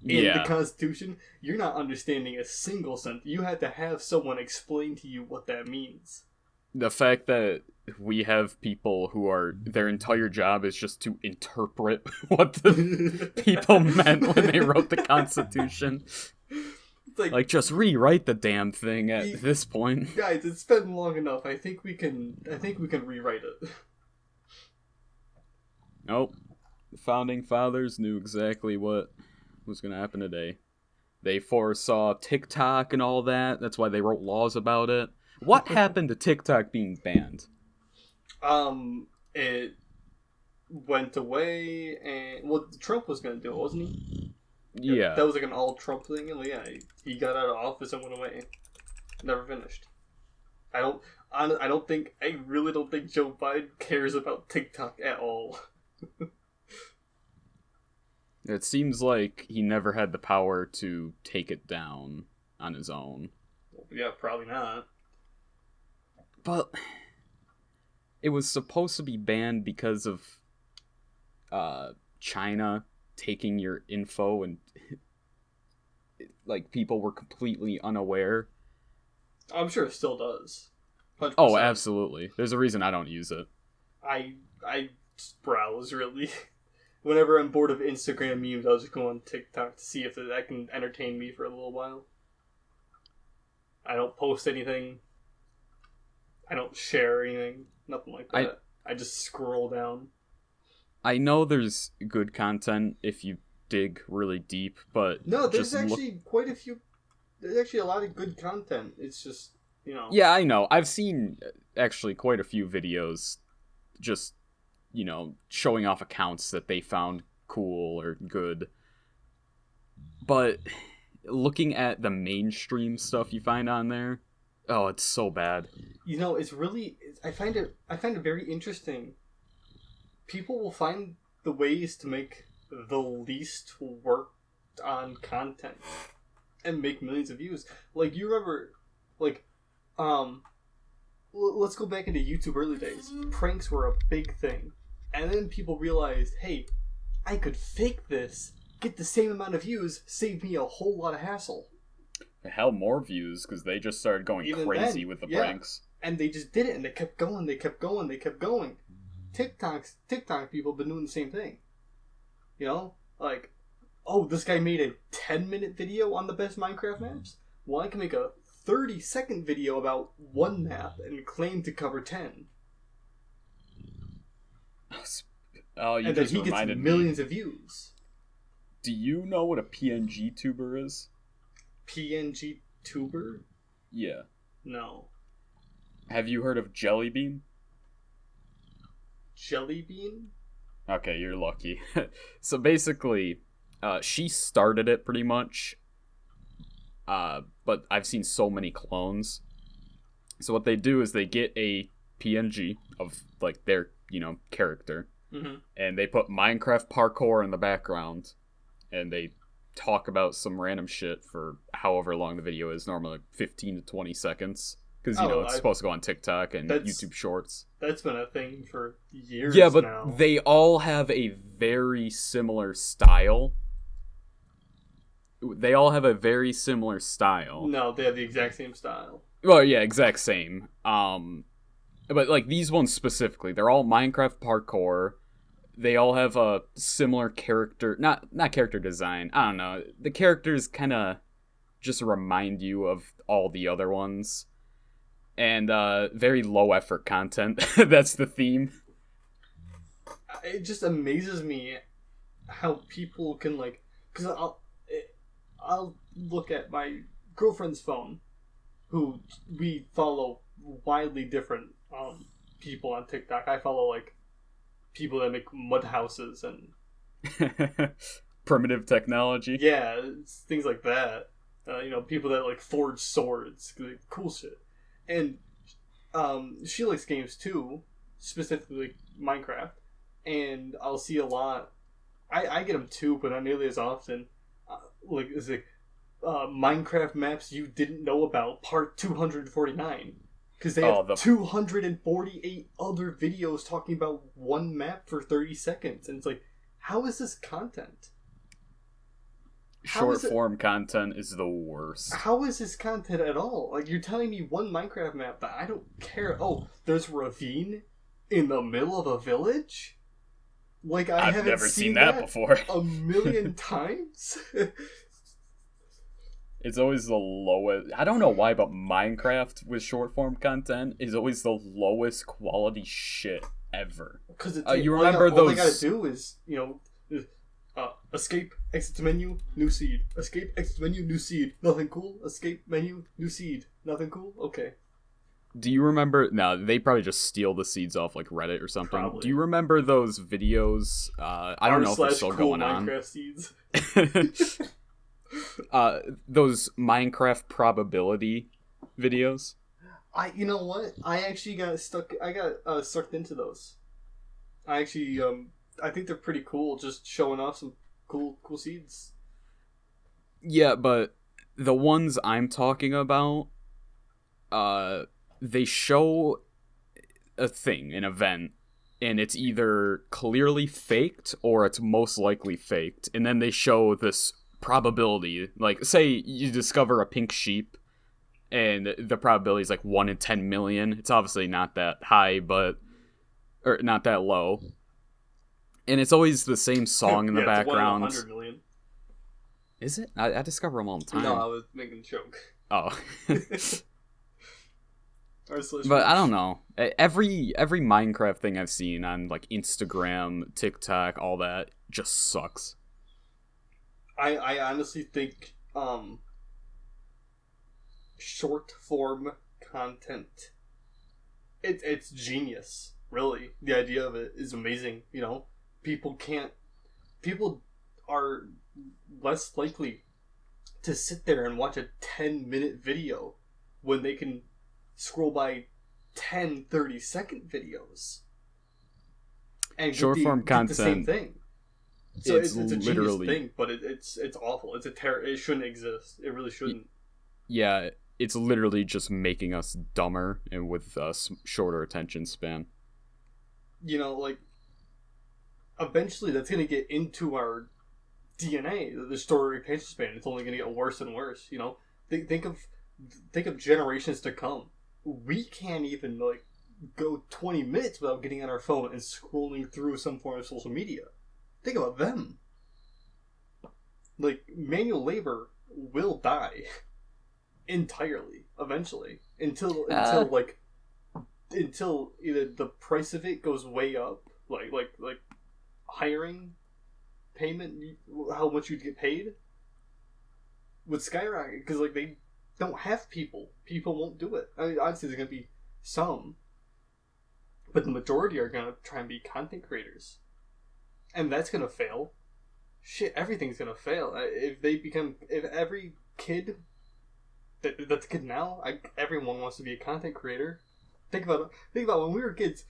in the Constitution, you're not understanding a single sentence. You have to have someone explain to you what that means. The fact that we have people who are, their entire job is just to interpret what the people meant when they wrote the Constitution. It's like just rewrite the damn thing at this point. Guys, it's been long enough. I think we can rewrite it. Nope. The founding fathers knew exactly what was going to happen today. They foresaw TikTok and all that. That's why they wrote laws about it. What happened to TikTok being banned? It went away, and Trump was going to do it, wasn't he? Yeah. That was like an all-Trump thing, and he got out of office and went away. Never finished. I really don't think Joe Biden cares about TikTok at all. It seems like he never had the power to take it down on his own. Yeah, probably not. But it was supposed to be banned because of China taking your info, and like people were completely unaware. I'm sure it still does. 100%. Oh, absolutely. There's a reason I don't use it. I just browse, really. Whenever I'm bored of Instagram memes, I'll just go on TikTok to see if that can entertain me for a little while. I don't post anything. I don't share anything. Nothing like that. I just scroll down. I know there's good content if you dig really deep, but... No, there's quite a few... There's actually a lot of good content. It's just, you know... Yeah, I know. I've seen, actually, quite a few videos just, you know, showing off accounts that they found cool or good. But looking at the mainstream stuff you find on there, oh, it's so bad. You know, it's really... I find it very interesting. People will find the ways to make the least worked on content and make millions of views. Like, you remember, like, let's go back into YouTube early days. Pranks were a big thing. And then people realized, hey, I could fake this, get the same amount of views, save me a whole lot of hassle. Hell, more views, because they just started going Even crazy then, with the yeah. pranks. And they just did it, and they kept going, they kept going. TikTok people have been doing the same thing. You know? Like, oh, this guy made a 10-minute video on the best Minecraft maps? Well, I can make a 30-second video about one map and claim to cover 10. Oh, you and just then he reminded gets millions of views. Do you know what a PNG tuber is? PNG tuber? Yeah. No. Have you heard of Jelly Bean? Jelly Bean? Okay, you're lucky. So basically, she started it pretty much. But I've seen so many clones. So what they do is they get a PNG of like their, you know, character. Mm-hmm. And they put Minecraft parkour in the background. And they talk about some random shit for however long the video is, normally like 15 to 20 seconds. Because, it's supposed to go on TikTok and YouTube Shorts. That's been a thing for years now. Yeah, but now. they all have a very similar style. No, they have the exact same style. Well, yeah, exact same. But, like, these ones specifically, they're all Minecraft parkour. They all have a similar character... Not character design. I don't know. The characters kind of just remind you of all the other ones. And very low-effort content. That's the theme. It just amazes me how people can, like... Because I'll look at my girlfriend's phone, who we follow widely different people on TikTok. I follow, like, people that make mud houses and... primitive technology. Yeah, things like that. People that, like, forge swords. Cool shit. And she likes games too, specifically Minecraft. And I'll see a lot. I get them too, but not nearly as often. It's like Minecraft maps you didn't know about, part 249. Because they have 248 other videos talking about one map for 30 seconds. And it's like, how is this content? Short form content is the worst. How is this content at all? Like, you're telling me one Minecraft map that I don't care. Oh, there's a ravine in the middle of a village? Like, I've never seen that before. A million times? It's always the lowest. I don't know why, but Minecraft with short form content is always the lowest quality shit ever. Because you remember those? All they gotta do is, escape, exit to menu, new seed. Escape, exit to menu, new seed. Nothing cool. Escape menu, new seed. Nothing cool. Okay. Do you remember? No, they probably just steal the seeds off like Reddit or something. Probably. Do you remember those videos? I don't know if they're still cool going Minecraft seeds. Those Minecraft probability videos. You know what? I actually got stuck. I got sucked into those. I actually I think they're pretty cool. Just showing off some cool seeds. Yeah, but the ones I'm talking about, they show a thing, an event, and it's either clearly faked or it's most likely faked. And then they show this probability. Like, say you discover a pink sheep, and the probability is like 1 in 10 million. It's obviously not that high, or not that low. And it's always the same song in the background. It's 1 in 100 million. Is it? I discover them all the time. No, I was making a joke. Oh. But I don't know. Every Minecraft thing I've seen on like Instagram, TikTok, all that just sucks. I honestly think short form content, it's genius. Really, the idea of it is amazing. People are less likely to sit there and watch a 10-minute video when they can scroll by 10 30-second videos and short form content, the same thing. So it's a genius thing, but it's awful. It shouldn't exist. It really shouldn't. Yeah, it's literally just making us dumber and with a shorter attention span. Eventually that's going to get into our DNA, the shorter attention span. It's only going to get worse and worse. Think of generations to come. We can't even go 20 minutes without getting on our phone and scrolling through some form of social media. Think about them. Manual labor will die entirely eventually until either the price of it goes way up, like hiring payment, how much you'd get paid would skyrocket because they don't have people. People won't do it. I mean, obviously there's gonna be some, but the majority are gonna try and be content creators, and that's gonna fail. Shit, everything's gonna fail if every kid that's a kid now. Everyone wants to be a content creator. Think about when we were kids.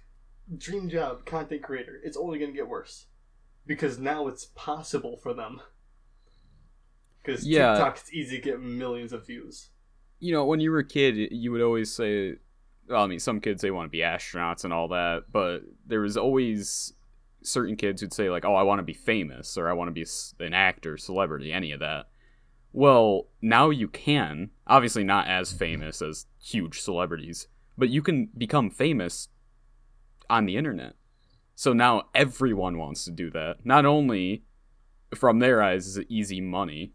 Dream job, content creator. It's only gonna get worse because now it's possible for them. Because Yeah. TikTok, it's easy to get millions of views. You know, when you were a kid, you would always say, well, I mean, some kids, they want to be astronauts and all that, but there was always certain kids who'd say, like, oh, I want to be famous, or I want to be an actor, celebrity, any of that. Well, now you can. Obviously not as famous as huge celebrities, but you can become famous on the internet. So now everyone wants to do that. Not only, from their eyes, is it easy money,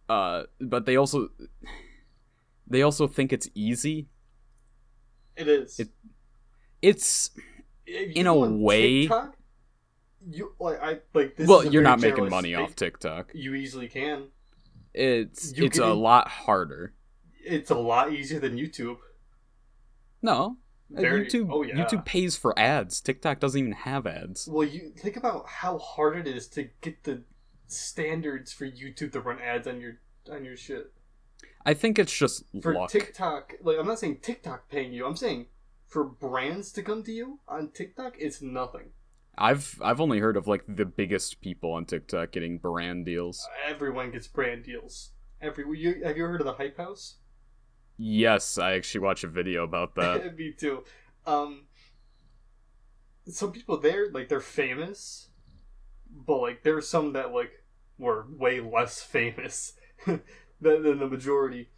but they also think it's easy. It is. It's If you in go a on way. TikTok, this Well, is a you're very not making generous money statement. off TikTok. You easily can. It's You a can- lot harder. It's a lot easier than YouTube. No, YouTube. Oh, yeah. YouTube pays for ads. TikTok doesn't even have ads. Well, you think about how hard it is to get the standards for YouTube to run ads on your shit. I think it's just For luck. TikTok, like, I'm not saying TikTok paying you. I'm saying for brands to come to you on TikTok, it's nothing. I've only heard of like the biggest people on TikTok getting brand deals. Everyone gets brand deals. Have you heard of the Hype House? Yes, I actually watched a video about that. Me too. Some people there, like, they're famous, but like there's some that like were way less famous than the majority,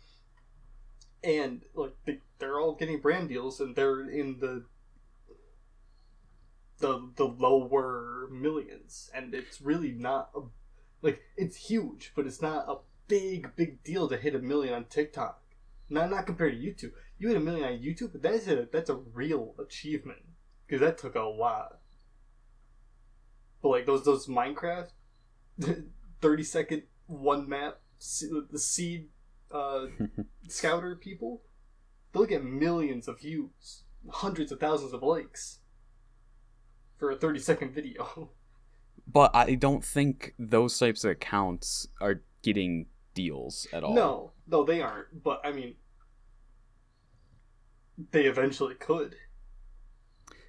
and like they're all getting brand deals, and they're in the lower millions, and it's really not like, it's huge, but it's not a big deal to hit 1 million on TikTok. Not compared to YouTube. You hit 1 million on YouTube, but that's a real achievement, because that took a lot. But like those Minecraft 30-second one map the seed scouter people, they'll get millions of views, hundreds of thousands of likes for a 30-second video. But I don't think those types of accounts are getting deals at all. No, they aren't. But I mean, they eventually could.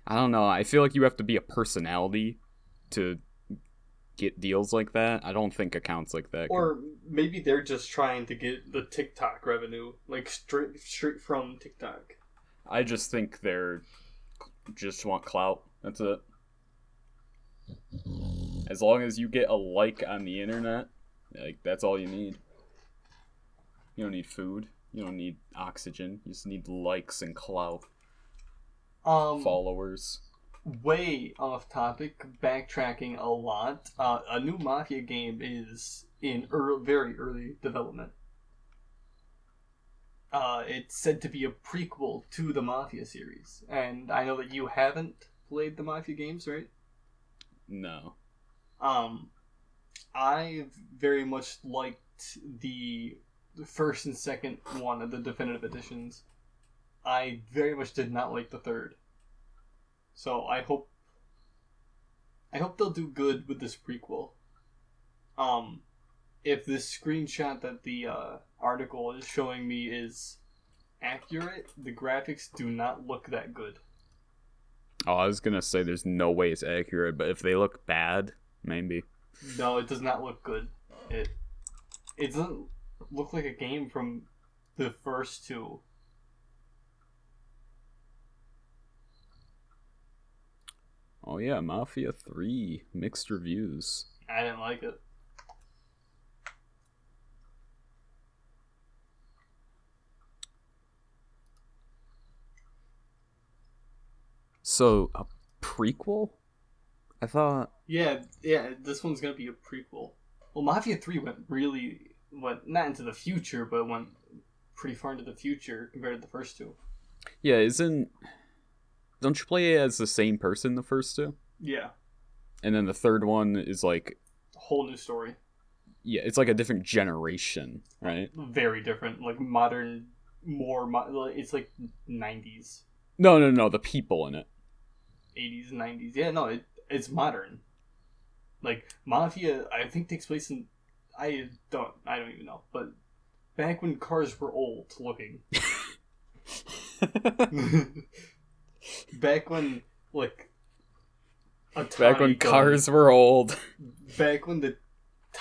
I don't know. I feel like you have to be a personality to get deals like that. I don't think accounts like that. Or maybe they're just trying to get the TikTok revenue, like straight from TikTok. I just think they're just want clout. That's it. As long as you get a like on the internet, like, that's all you need. You don't need food. You don't need oxygen. You just need likes and clout. Followers. Way off topic, backtracking a lot. A new Mafia game is in very early development. It's said to be a prequel to the Mafia series, and I know that you haven't played the Mafia games, right? No. I very much liked the first and second one of the definitive editions. I very much did not like the third. So I hope they'll do good with this prequel. If this screenshot that the article is showing me is accurate, the graphics do not look that good. Oh, I was gonna say there's no way it's accurate, but if they look bad, maybe. No, it does not look good. It doesn't look like a game from the first two. Oh yeah, Mafia 3, mixed reviews. I didn't like it. So, a prequel? I thought... Yeah, this one's gonna be a prequel. Well, Mafia 3 went not into the future, but went pretty far into the future compared to the first two. Yeah, don't you play as the same person the first two? Yeah. And then the third one is like... A whole new story. Yeah, it's like a different generation, right? Very different. Like modern, it's like 90s. No, the people in it. 80s, 90s. Yeah, no, it's modern. Like, Mafia, I think, takes place in... I don't even know. But back when cars were old looking. Back when, like... Back when cars were old. Back when the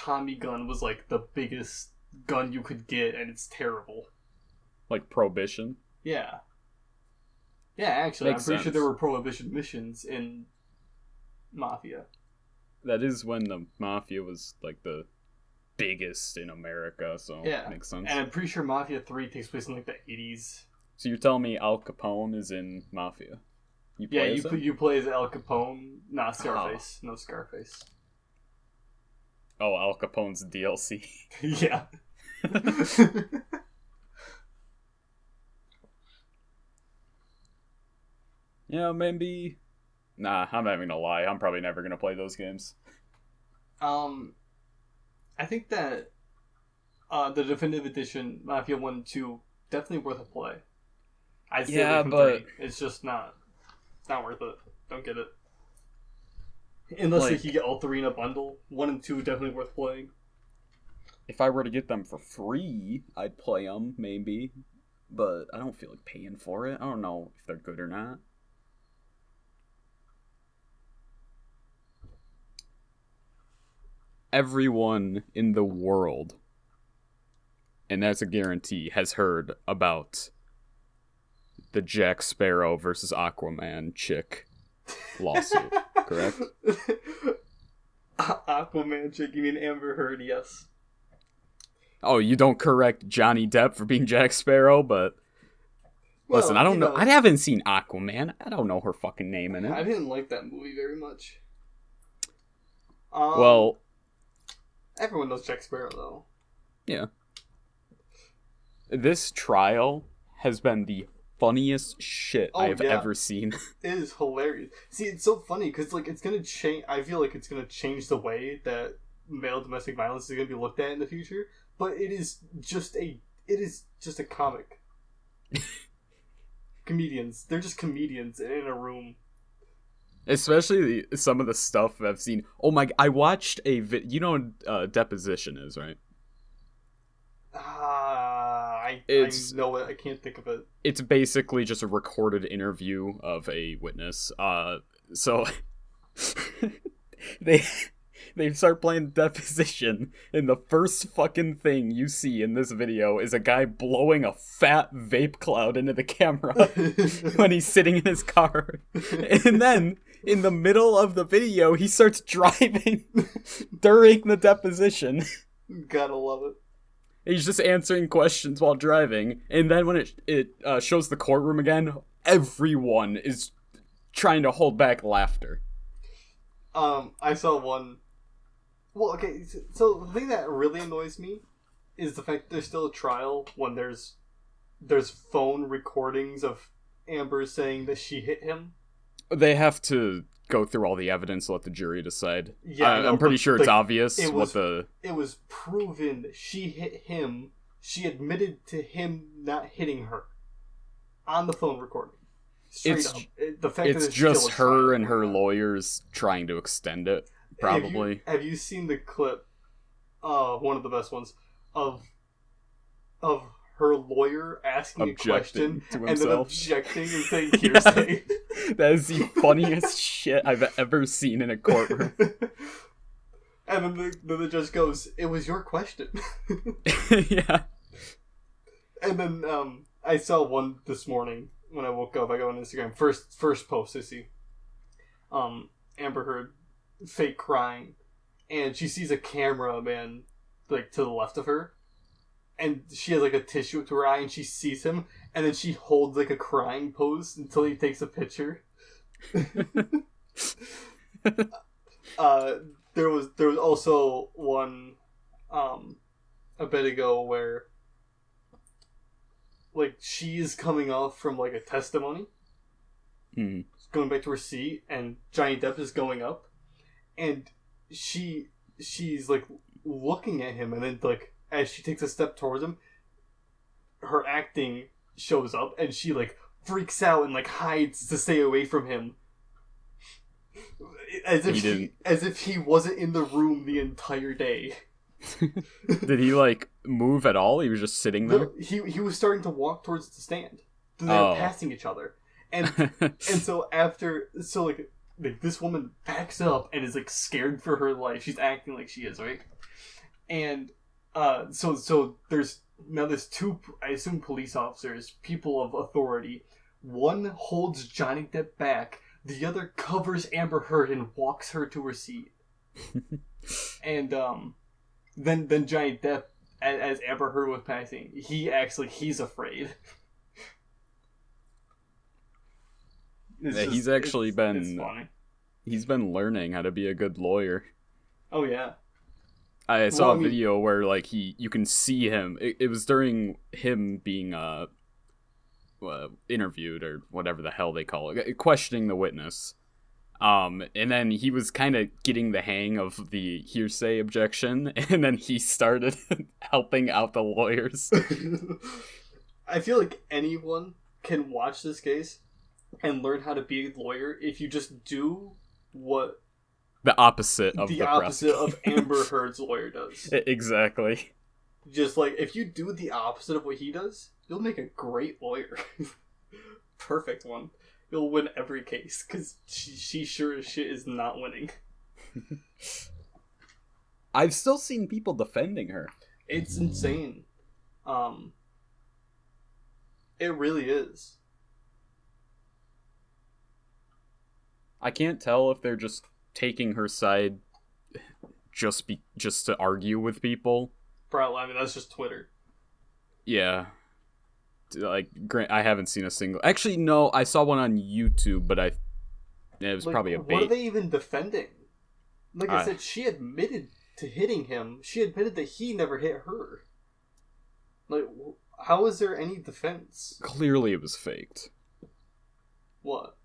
Tommy gun was like the biggest gun you could get, and it's terrible. Like Prohibition? Yeah. Yeah, actually, Makes I'm pretty sure sense. there were Prohibition missions in Mafia. That is when the Mafia was like the biggest in America, so Yeah. makes sense. And I'm pretty sure Mafia 3 takes place in like the 80s. So you're telling me Al Capone is in Mafia? You play as him? You play as Al Capone, not Scarface. No Scarface. Oh, Al Capone's DLC. Yeah. Yeah, maybe. Nah, I'm not even gonna lie. I'm probably never gonna play those games. I think that the definitive edition, Mafia 1 and 2, definitely worth a play. I'd say Yeah, away from but 3. It's just not worth it. Don't get it. Unless like, like, you get all 3 in a bundle. 1 and 2 definitely worth playing. if I were to get them for free, I'd play them, maybe. But I don't feel like paying for it. I don't know if they're good or not. Everyone in the world, and that's a guarantee, has heard about the Jack Sparrow versus Aquaman chick lawsuit, correct? Aquaman chick, you mean Amber Heard, yes. Oh, you don't correct Johnny Depp for being Jack Sparrow, but Well, listen, I don't know. I haven't seen Aquaman. I don't know her fucking name in it. I didn't like that movie very much. Well, everyone knows Jack Sparrow, though. yeah. This trial has been the funniest shit I've ever seen. It is hilarious. See, it's so funny because like it's gonna change. I feel like it's gonna change the way that male domestic violence is gonna be looked at in the future. But it is just a comic. Comedians. They're just comedians in a room. Especially some of the stuff I've seen. Oh my! I watched you know what Deposition is, right? I know it. I can't think of it. It's basically just a recorded interview of a witness. So they start playing Deposition, and the first fucking thing you see in this video is a guy blowing a fat vape cloud into the camera when he's sitting in his car. And then, in the middle of the video, he starts driving during the deposition. Gotta love it. He's just answering questions while driving, and then when it shows the courtroom again, everyone is trying to hold back laughter. I saw one. Well, okay, so the thing that really annoys me is the fact that there's still a trial when there's phone recordings of Amber saying that she hit him. They have to go through all the evidence and let the jury decide. Yeah, I'm pretty sure it's obvious it was proven that she hit him. She admitted to him not hitting her on the phone recording. Straight up. The fact it's that just her and her lawyers trying to extend it, probably. Have you seen the clip, one of the best ones, of her lawyer asking Objecting a question to and himself. then objecting and saying hearsay? That is the funniest shit I've ever seen in a courtroom. And then the judge goes, "It was your question." Yeah. And then I saw one this morning when I woke up. I go on Instagram. First post I see. Amber Heard fake crying, and she sees a cameraman like to the left of her, and she has like a tissue to her eye, and she sees him, and then she holds like a crying pose until he takes a picture. There was also one a bit ago where like she's coming off from like a testimony, going back to her seat, and Johnny Depp is going up, and she's like looking at him, and then like as she takes a step towards him, her acting shows up, and she like freaks out and like hides to stay away from him, as if he wasn't in the room the entire day. Did he like move at all? He was just sitting there. No, he was starting to walk towards the stand. They were passing each other, and so this woman backs up and is like scared for her life. She's acting like she is, right? And so there's two, I assume, police officers, people of authority. One holds Johnny Depp back. The other covers Amber Heard and walks her to her seat. And then Johnny Depp, as Amber Heard was passing, he acts like he's afraid. He's been learning how to be a good lawyer. Oh yeah. I saw a video where like you can see him. It was during him being interviewed or whatever the hell they call it, questioning the witness. And then he was kind of getting the hang of the hearsay objection, and then he started helping out the lawyers. I feel like anyone can watch this case and learn how to be a lawyer if you just do what the opposite of Amber Heard's lawyer does. Exactly. Just like if you do the opposite of what he does, you'll make a great lawyer. Perfect one. You'll win every case because she sure as shit is not winning. I've still seen people defending her. It's insane. It really is. I can't tell if they're just taking her side just to argue with people. Probably. I mean, that's just Twitter. Yeah. Like, I haven't seen a single... Actually, no, I saw one on YouTube, but it was like, probably a bait. What are they even defending? Like I said, she admitted to hitting him. She admitted that he never hit her. Like, how is there any defense? Clearly it was faked. What?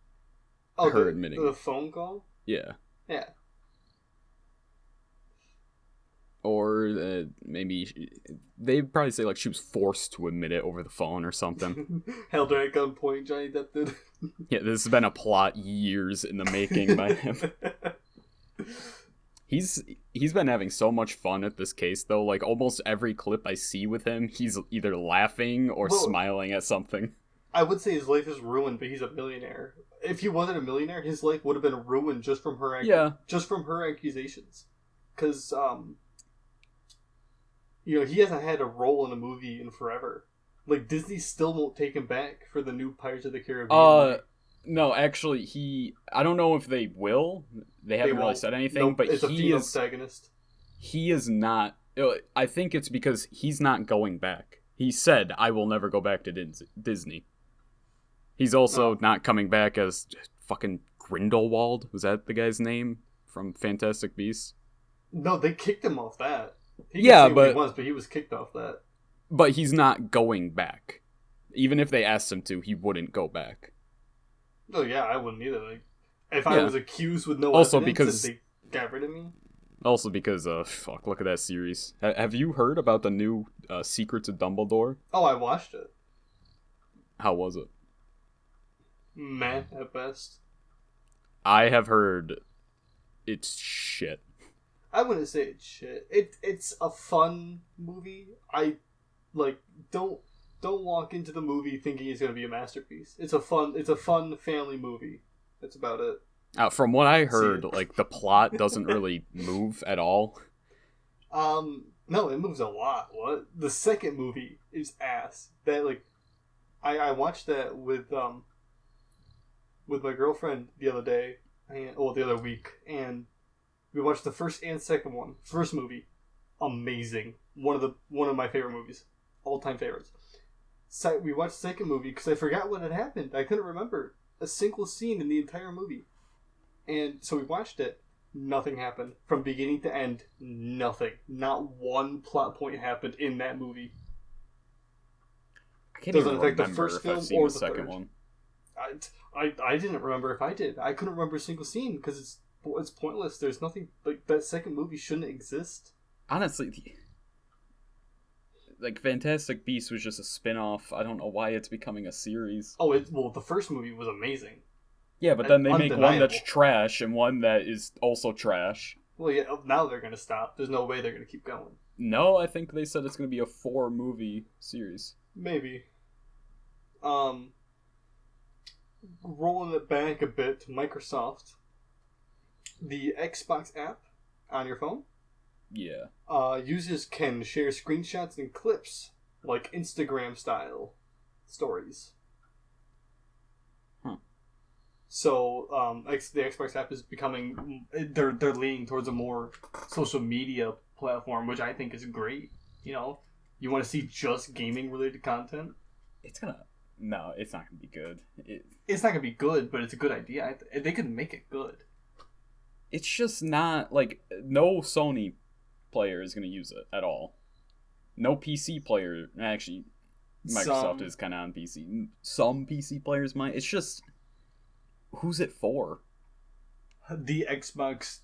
Oh, her admitting. The phone call? Yeah. Yeah. Or maybe they'd probably say like she was forced to admit it over the phone or something. Held her at gunpoint, Johnny Depp did. Yeah, this has been a plot years in the making by him. He's been having so much fun at this case though. Like almost every clip I see with him, he's either laughing or smiling at something. I would say his life is ruined, but he's a millionaire. If he wasn't a millionaire, his life would have been ruined just from her accusations. Because he hasn't had a role in a movie in forever. Like, Disney still won't take him back for the new Pirates of the Caribbean movie. No, actually, I don't know if they will. They haven't really said anything, nope, but he is... protagonist. He is not... I think it's because he's not going back. He said, I will never go back to Disney. He's also not coming back as fucking Grindelwald. Was that the guy's name from Fantastic Beasts? No, they kicked him off that. He but he was kicked off that. But he's not going back. Even if they asked him to, he wouldn't go back. Oh yeah, I wouldn't either. Like, if I was accused with no evidence because they got rid of me. Also because, look at that series. Have you heard about the new Secrets of Dumbledore? Oh, I watched it. How was it? Meh, at best. I have heard it's shit. I wouldn't say it's shit. It's a fun movie. I don't walk into the movie thinking it's gonna be a masterpiece. It's a fun family movie. That's about it. From what I heard, the plot doesn't really move at all. No, it moves a lot. What? The second movie is ass. That I watched that with my girlfriend the other day, the other week, and we watched the first and second one. First movie, amazing. One of my favorite movies, all-time favorites. So we watched the second movie because I forgot what had happened. I couldn't remember a single scene in the entire movie, and so we watched it. Nothing happened from beginning to end. Nothing. Not one plot point happened in that movie. I can't even remember the first film or the second one. I didn't remember if I did. I couldn't remember a single scene because it's pointless. There's nothing that second movie shouldn't exist. Honestly, Fantastic Beasts was just a spin-off. I don't know why it's becoming a series. Oh, the first movie was amazing. Yeah, but then they make one that's trash and one that is also trash. Well, yeah, now they're gonna stop. There's no way they're gonna keep going. No, I think they said it's gonna be a 4-movie series. Maybe. Rolling it back a bit to Microsoft. the Xbox app on your phone. Yeah. Users can share screenshots and clips like Instagram style stories. Huh. So the Xbox app is becoming they're leaning towards a more social media platform, which I think is great. You know, you want to see just gaming related content. It's not gonna be good. It's not gonna be good, but it's a good idea. They could make it good. It's just not like no Sony player is gonna use it at all. No PC player. Actually, Microsoft is kind of on PC. Some PC players might. It's just who's it for? The Xbox.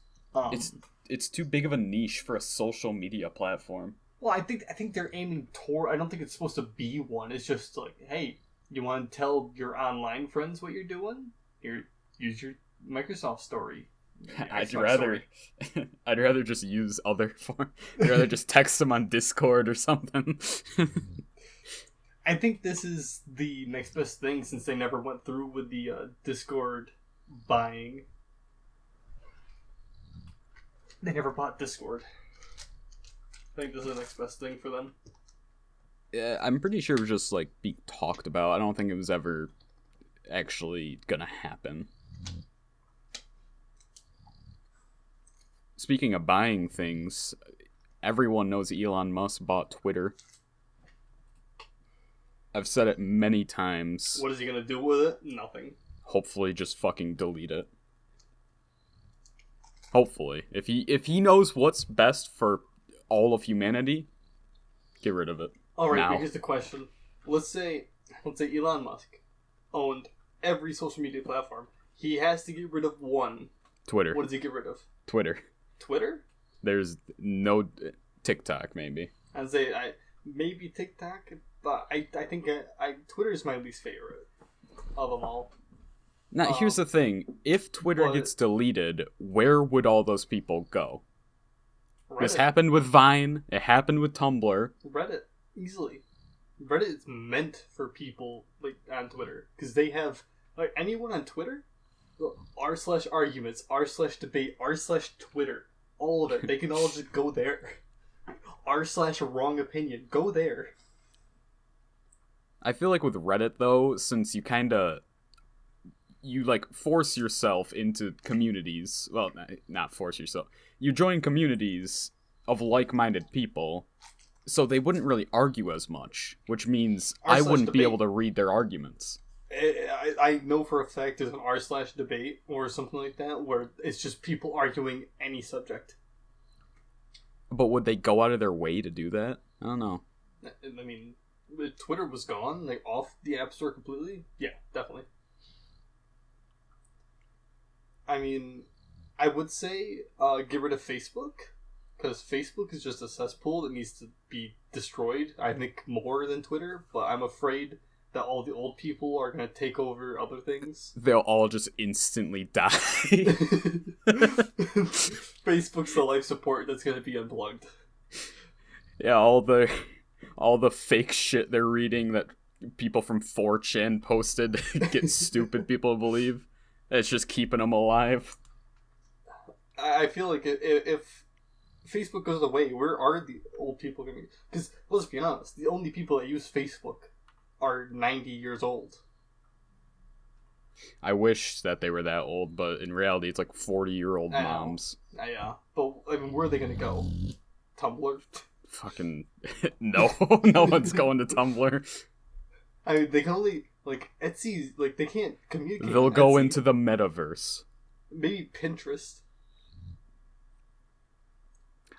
It's too big of a niche for a social media platform. Well, I think they're aiming toward. I don't think it's supposed to be one. It's just like, hey, you want to tell your online friends what you're doing? Here, use your Microsoft story. I'd rather just use other form. I'd rather just text them on Discord or something. I think this is the next best thing since they never went through with the Discord buying. They never bought Discord. I think this is the next best thing for them. Yeah, I'm pretty sure it was just like being talked about. I don't think it was ever actually gonna happen. Speaking of buying things, everyone knows Elon Musk bought Twitter. I've said it many times. What is he gonna do with it? Nothing. Hopefully just fucking delete it. Hopefully. If he knows what's best for all of humanity, get rid of it. Alright, but here's the question. Let's say Elon Musk owned every social media platform. He has to get rid of one. Twitter. What does he get rid of? Twitter. Twitter? There's no TikTok, maybe. I'd say maybe TikTok, but I think Twitter is my least favorite of them all. Now, here's the thing. If Twitter gets deleted, where would all those people go? Reddit. This happened with Vine. It happened with Tumblr. Reddit. Easily. Reddit is meant for people like on Twitter. Because they have, like, anyone on Twitter, r/arguments, r/debate, r/Twitter, all of it. They can all just go there. r/wrong opinion. Go there. I feel like with Reddit, though, since you like force yourself into communities. Well, not force yourself. You join communities of like-minded people, so they wouldn't really argue as much, which means I wouldn't be able to read their arguments. I know for a fact there's an r/debate or something like that where it's just people arguing any subject. But would they go out of their way to do that? I don't know. I mean, if Twitter was gone, like off the App Store completely, yeah, definitely. I mean, I would say get rid of Facebook, because Facebook is just a cesspool that needs to be destroyed, I think, more than Twitter, but I'm afraid that all the old people are going to take over other things. They'll all just instantly die. Facebook's the life support that's going to be unplugged. Yeah, all the fake shit they're reading that people from 4chan posted get stupid people to believe. It's just keeping them alive. I feel like if Facebook goes away, where are the old people going to be? Because, let's be honest, the only people that use Facebook are 90 years old. I wish that they were that old, but in reality, it's like 40-year-old moms. Yeah, but I mean, where are they going to go? Tumblr? Fucking no, no one's going to Tumblr. I mean, they can only like Etsy. Like they can't communicate. They'll go into the metaverse. Maybe Pinterest.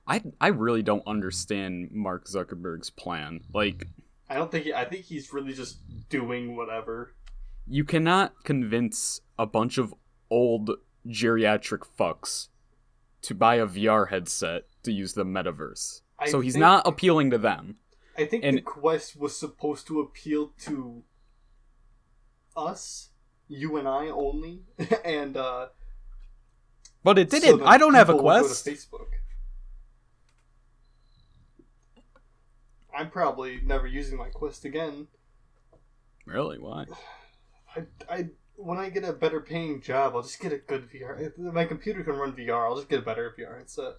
I really don't understand Mark Zuckerberg's plan. Like, I think he's really just doing whatever. You cannot convince a bunch of old geriatric fucks to buy a VR headset to use the metaverse. So he's not appealing to them. I think the Quest was supposed to appeal to us, you and I only, and but it didn't. So I don't have a Quest. Go to Facebook. I'm probably never using my Quest again. Really? Why? when I get a better paying job, I'll just get a good VR. If my computer can run VR, I'll just get a better VR headset.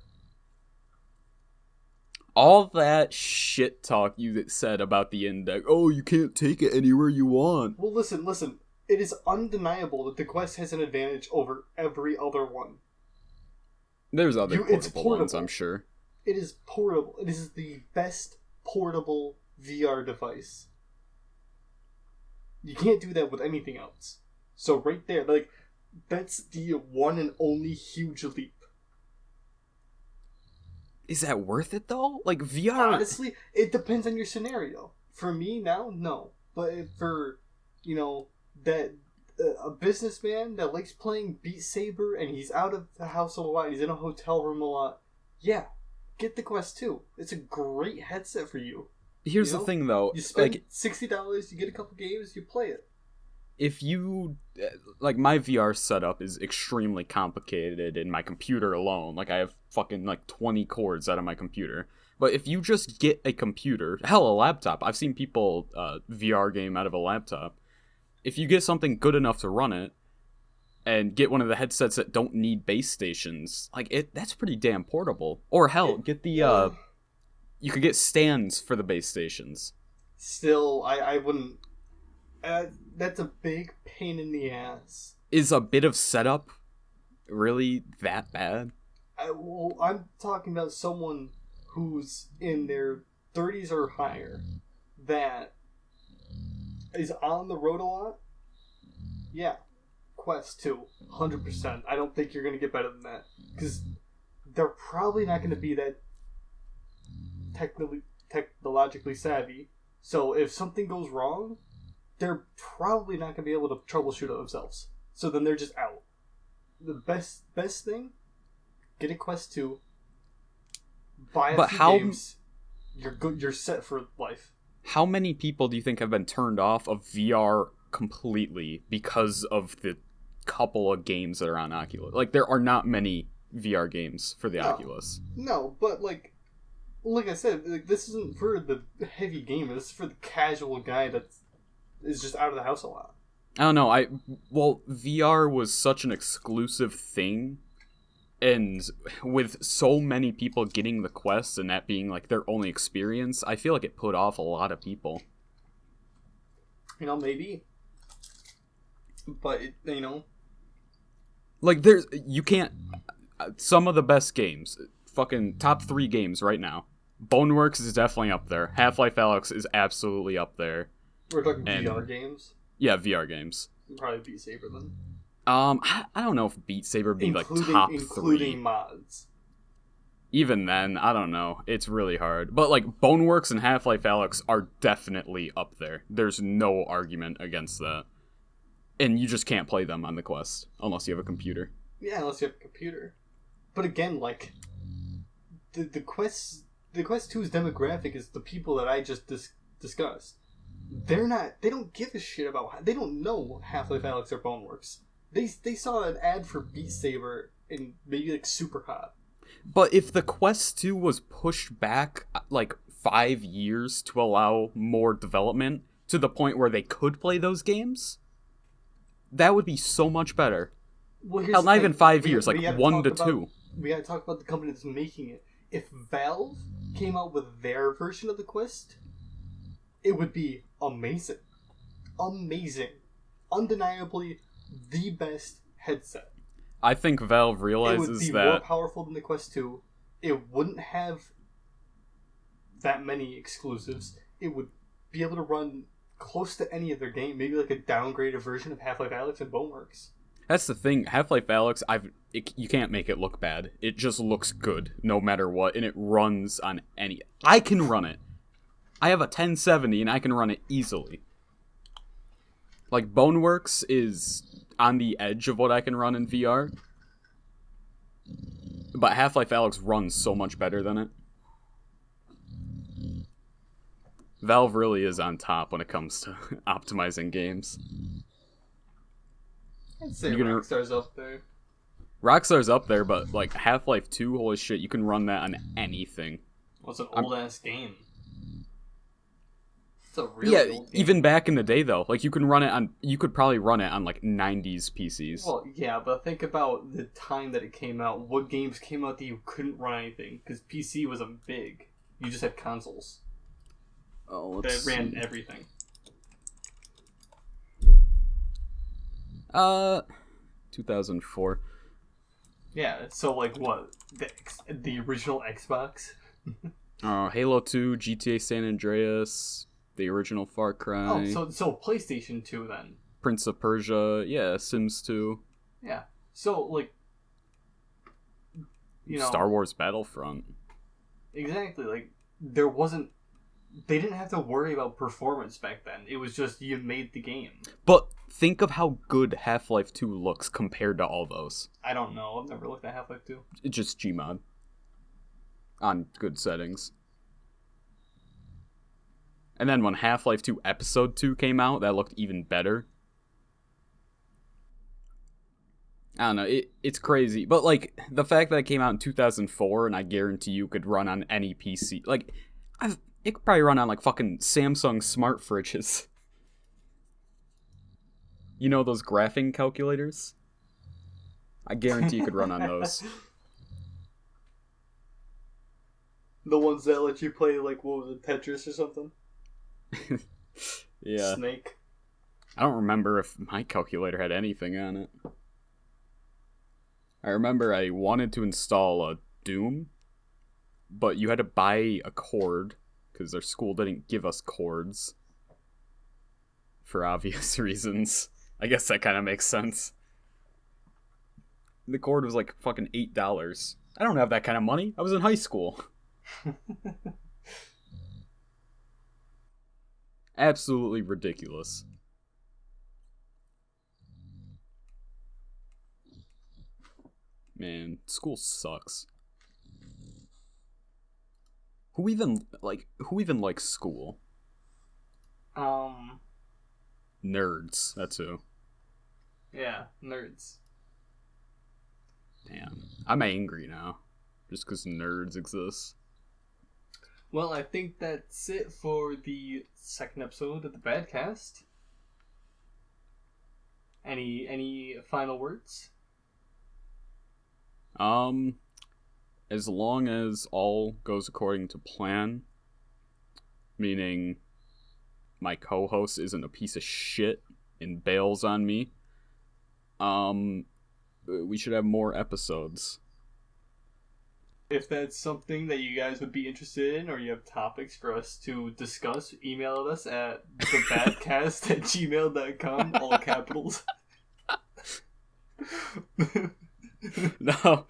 All that shit talk you said about the index. Oh, you can't take it anywhere you want. Well, listen. It is undeniable that the Quest has an advantage over every other one. There's other portable ones, I'm sure. It is portable. It is the best portable VR device. You can't do that with anything else. So right there, like, that's the one and only huge leap. Is that worth it, though? Like, VR... Honestly, it depends on your scenario. For me now, no. But for, that a businessman that likes playing Beat Saber and he's out of the house a lot, he's in a hotel room a lot, yeah, get the Quest 2. It's a great headset for you. Here's the thing, though. You spend $60, you get a couple games, you play it. If you... Like, my VR setup is extremely complicated in my computer alone. Like, I have fucking, 20 cords out of my computer. But if you just get a computer... Hell, a laptop. I've seen people VR game out of a laptop. If you get something good enough to run it, and get one of the headsets that don't need base stations, that's pretty damn portable. Or hell, get the... You could get stands for the base stations. Still, I wouldn't... that's a big pain in the ass. Is a bit of setup really that bad? I'm talking about someone who's in their 30s or higher that is on the road a lot. Yeah, Quest 2, 100%. I don't think you're going to get better than that. Because they're probably not going to be that technologically savvy. So if something goes wrong, they're probably not going to be able to troubleshoot it themselves. So then they're just out. The best thing, get a Quest 2, buy a few games, you're good. You're set for life. How many people do you think have been turned off of VR completely because of the couple of games that are on Oculus? Like, there are not many VR games for the Oculus. No, but like I said, this isn't for the heavy gamer. This is for the casual guy that is just out of the house a lot. I don't know. VR was such an exclusive thing. And with so many people getting the Quest and that being like their only experience, I feel like it put off a lot of people. Maybe. But, Like, you can't... Some of the best games, fucking top 3 games right now. Boneworks is definitely up there. Half-Life Alyx is absolutely up there. We're talking VR games? Yeah, VR games. Probably Beat Saber then. I don't know if Beat Saber would be top 3. Including mods. Even then, I don't know. It's really hard. But Boneworks and Half-Life Alyx are definitely up there. There's no argument against that. And you just can't play them on the Quest unless you have a computer. Yeah, unless you have a computer. But again, the Quest 2's demographic is the people that I just discussed. They don't give a shit about... They don't know Half-Life Alyx or Boneworks. They saw an ad for Beat Saber and maybe Super Hot. But if the Quest 2 was pushed back 5 years to allow more development to the point where they could play those games, that would be so much better. Well, hell, not even 5 years, 1 to 2. We gotta talk about the company that's making it. If Valve came out with their version of the Quest, it would be amazing. Amazing. Undeniably the best headset. I think Valve realizes that... It would be more powerful than the Quest 2. It wouldn't have that many exclusives. It would be able to run close to any other game. Maybe a downgraded version of Half-Life Alyx and Boneworks. That's the thing. Half-Life Alyx, you can't make it look bad. It just looks good, no matter what, and it runs on any... I can run it. I have a 1070, and I can run it easily. Boneworks is on the edge of what I can run in VR. But Half-Life Alyx runs so much better than it. Valve really is on top when it comes to optimizing games. I'd say Rockstar's up there. Rockstar's up there, but Half-Life 2, holy shit, you can run that on anything. Well, it's an old-ass game. It's a really old game. Even back in the day though, like you could probably run it on like 90s PCs. Well, yeah, but think about the time that it came out. What games came out that you couldn't run anything? Because PC wasn't big. You just had consoles that ran everything. 2004. Yeah, so like what? The original Xbox? Halo 2, GTA San Andreas, the original Far Cry. Oh, so PlayStation 2 then. Prince of Persia, yeah, Sims 2. Yeah. So like Star Wars Battlefront. Exactly, like they didn't have to worry about performance back then. It was just you made the game. But think of how good Half-Life 2 looks compared to all those. I don't know. I've never looked at Half-Life 2. It's just Gmod. On good settings. And then when Half-Life 2 Episode 2 came out, that looked even better. I don't know, it's crazy. But, like, the fact that it came out in 2004, and I guarantee you could run on any PC. Like, it could probably run on, like, fucking Samsung smart fridges. You know those graphing calculators? I guarantee you could run on those. The ones that let you play, like, what was it, Tetris or something? Yeah. Snake. I don't remember if my calculator had anything on it. I remember I wanted to install a Doom, but you had to buy a cord, because our school didn't give us cords. For obvious reasons. I guess that kind of makes sense. The cord was like fucking $8. I don't have that kind of money. I was in high school. Absolutely ridiculous. Man, school sucks. Who even likes school? Nerds, that's who. Yeah, nerds. Damn. I'm angry now. Just because nerds exist. Well, I think that's it for the second episode of the Badcast. Any final words? As long as all goes according to plan, meaning my co-host isn't a piece of shit and bails on me, we should have more episodes. If that's something that you guys would be interested in, or you have topics for us to discuss, email us at thebadcast@gmail.com, all capitals. No,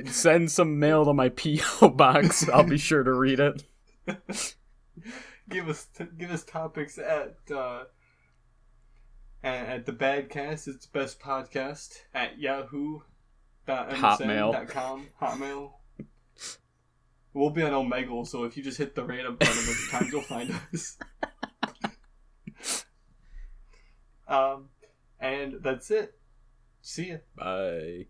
send some mail to my P.O. box. I'll be sure to read it. Give us topics at the Badcast. It's the best podcast at yahoo.msn.com. Hotmail. We'll be on Omegle, so if you just hit the random button a bunch of times, you'll find us. And that's it. See ya. Bye.